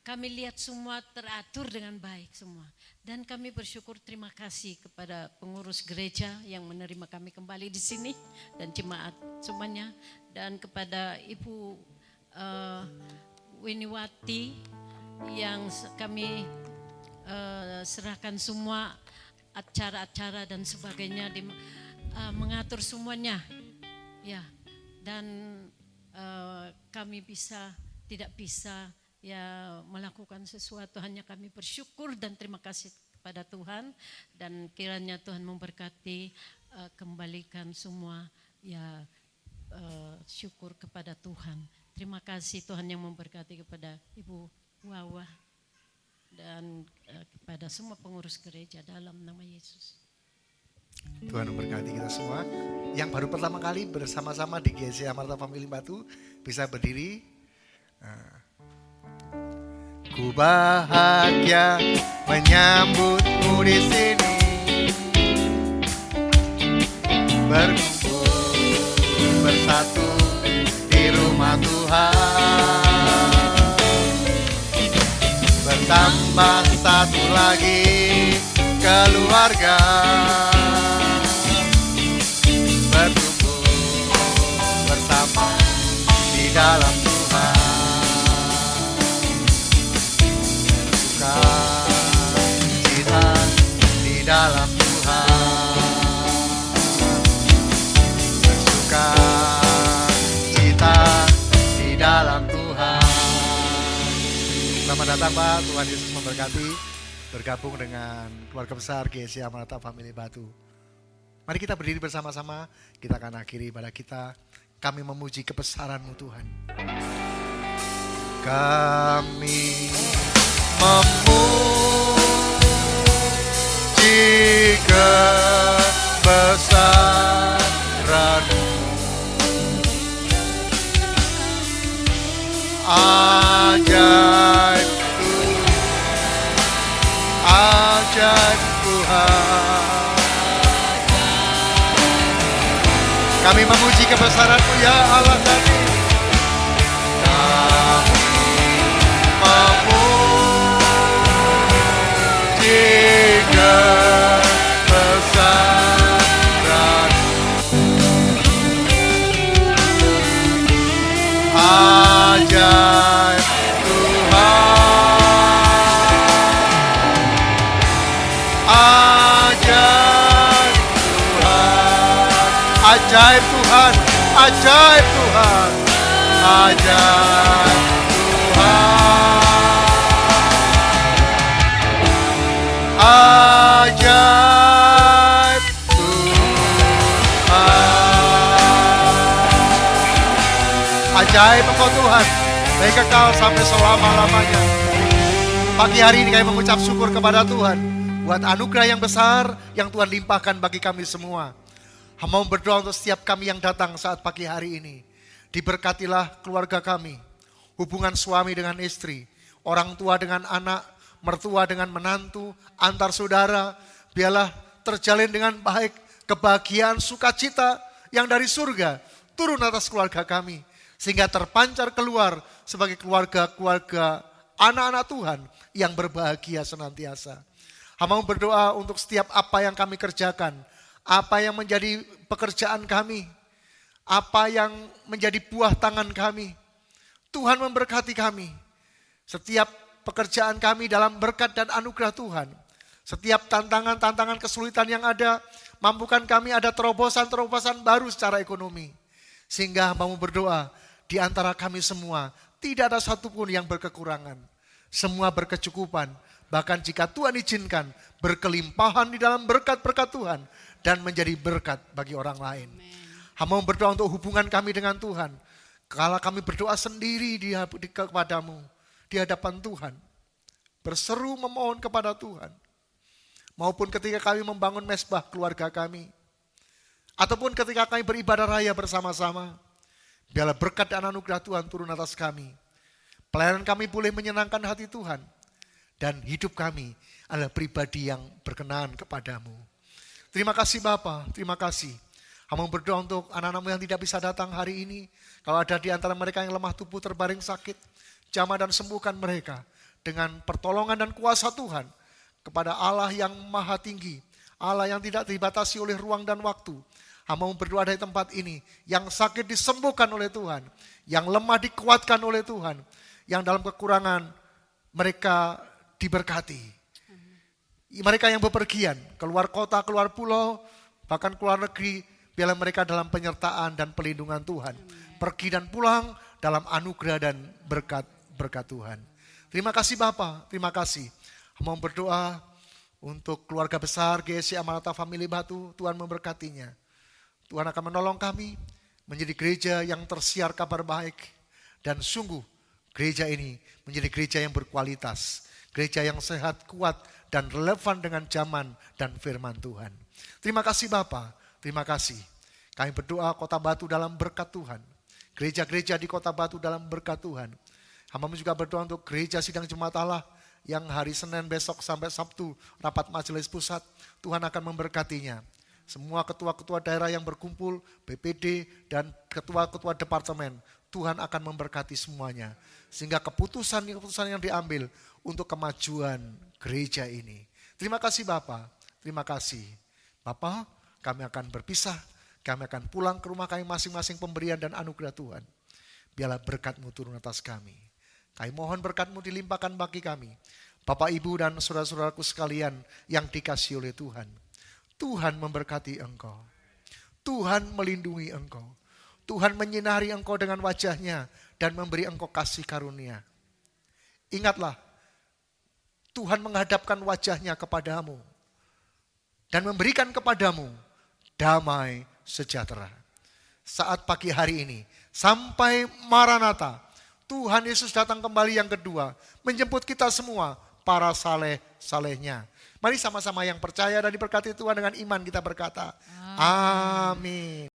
kami lihat semua teratur dengan baik semua. Dan kami bersyukur, terima kasih kepada pengurus gereja yang menerima kami kembali di sini dan jemaat semuanya, dan kepada Ibu Winiwati yang kami serahkan semua acara-acara dan sebagainya, mengatur semuanya ya, dan kami tidak bisa ya melakukan sesuatu, hanya kami bersyukur dan terima kasih kepada Tuhan, dan kiranya Tuhan memberkati, kembalikan semua ya, syukur kepada Tuhan. Terima kasih Tuhan yang memberkati kepada Ibu Wawa dan kepada semua pengurus gereja dalam nama Yesus. Tuhan memberkati kita semua. Yang baru pertama kali bersama-sama di GC Amarta Family Batu bisa berdiri. Ku bahagia menyambutmu di sini, berkumpul bersatu di rumah Tuhan, bertambah satu lagi keluarga, berkumpul bersama di dalam Tuhan. Cita di dalam Tuhan, bersuka cita di dalam Tuhan. Selamat datang Pak, Tuhan Yesus memberkati. Bergabung dengan keluarga besar GC Amarta Family Batu. Mari kita berdiri bersama-sama, kita akan akhiri ibadah kita. Kami memuji kebesaran-Mu Tuhan. Kami memuji kebesaran-Mu, ajaib Tuhan. Kami memuji kebesaran-Mu ya Allah kami. Ajaib Tuhan, ajaib Tuhan, ajaib Tuhan, ajaib Tuhan, ajaib Engkau Tuhan, dari kekal sampai selama-lamanya. Pagi hari ini kami mengucap syukur kepada Tuhan buat anugerah yang besar yang Tuhan limpahkan bagi kami semua. Mau berdoa untuk setiap kami yang datang saat pagi hari ini. Diberkatilah keluarga kami, hubungan suami dengan istri, orang tua dengan anak, mertua dengan menantu, antar saudara. Biarlah terjalin dengan baik, kebahagiaan, sukacita yang dari surga turun atas keluarga kami. Sehingga terpancar keluar sebagai keluarga-keluarga anak-anak Tuhan yang berbahagia senantiasa. Mau berdoa untuk setiap apa yang kami kerjakan, apa yang menjadi pekerjaan kami, apa yang menjadi buah tangan kami. Tuhan memberkati kami. Setiap pekerjaan kami dalam berkat dan anugerah Tuhan. Setiap tantangan-tantangan kesulitan yang ada, mampukan kami ada terobosan-terobosan baru secara ekonomi. Sehingga mau berdoa, di antara kami semua, tidak ada satupun yang berkekurangan. Semua berkecukupan. Bahkan jika Tuhan izinkan, berkelimpahan di dalam berkat-berkat Tuhan. Dan menjadi berkat bagi orang lain. Mau berdoa untuk hubungan kami dengan Tuhan. Kalau kami berdoa sendiri kepadamu, di hadapan Tuhan. Berseru memohon kepada Tuhan. Maupun ketika kami membangun mesbah keluarga kami. Ataupun ketika kami beribadah raya bersama-sama. Biarlah berkat dan anugerah Tuhan turun atas kami. Pelayanan kami boleh menyenangkan hati Tuhan. Dan hidup kami adalah pribadi yang berkenan kepadamu. Terima kasih Bapa, terima kasih. Hamba berdoa untuk anak-anakmu yang tidak bisa datang hari ini. Kalau ada di antara mereka yang lemah tubuh terbaring sakit, jamah dan sembuhkan mereka dengan pertolongan dan kuasa Tuhan kepada Allah yang maha tinggi, Allah yang tidak dibatasi oleh ruang dan waktu. Hamba berdoa dari tempat ini, yang sakit disembuhkan oleh Tuhan, yang lemah dikuatkan oleh Tuhan, yang dalam kekurangan mereka diberkati. Mereka yang bepergian, keluar kota, keluar pulau, bahkan keluar negeri, biarlah mereka dalam penyertaan dan pelindungan Tuhan. Pergi dan pulang dalam anugerah dan berkat Tuhan. Terima kasih Bapa, terima kasih. Hamba berdoa untuk keluarga besar GSC Amanata Family Batu, Tuhan memberkatinya. Tuhan akan menolong kami menjadi gereja yang tersiar kabar baik. Dan sungguh gereja ini menjadi gereja yang berkualitas. Gereja yang sehat, kuat, dan relevan dengan zaman dan firman Tuhan. Terima kasih Bapa, terima kasih. Kami berdoa Kota Batu dalam berkat Tuhan. Gereja-gereja di Kota Batu dalam berkat Tuhan. Hamba juga berdoa untuk gereja sidang jemaat Allah yang hari Senin besok sampai Sabtu rapat majelis pusat. Tuhan akan memberkatinya. Semua ketua-ketua daerah yang berkumpul, BPD dan ketua-ketua departemen, Tuhan akan memberkati semuanya. Sehingga keputusan yang diambil untuk kemajuan gereja ini. Terima kasih Bapak, terima kasih. Bapak, kami akan berpisah, kami akan pulang ke rumah kami masing-masing pemberian dan anugerah Tuhan. Biarlah berkat-Mu turun atas kami. Kami mohon berkat-Mu dilimpahkan bagi kami. Bapak, Ibu, dan saudara-saudaraku sekalian yang dikasihi oleh Tuhan. Tuhan memberkati engkau. Tuhan melindungi engkau. Tuhan menyinari engkau dengan wajah-Nya dan memberi engkau kasih karunia. Ingatlah, Tuhan menghadapkan wajah-Nya kepadamu dan memberikan kepadamu damai sejahtera. Saat pagi hari ini, sampai Maranatha, Tuhan Yesus datang kembali yang kedua, menjemput kita semua, para saleh-salehnya. Mari sama-sama yang percaya dan diberkati Tuhan dengan iman kita berkata, amin.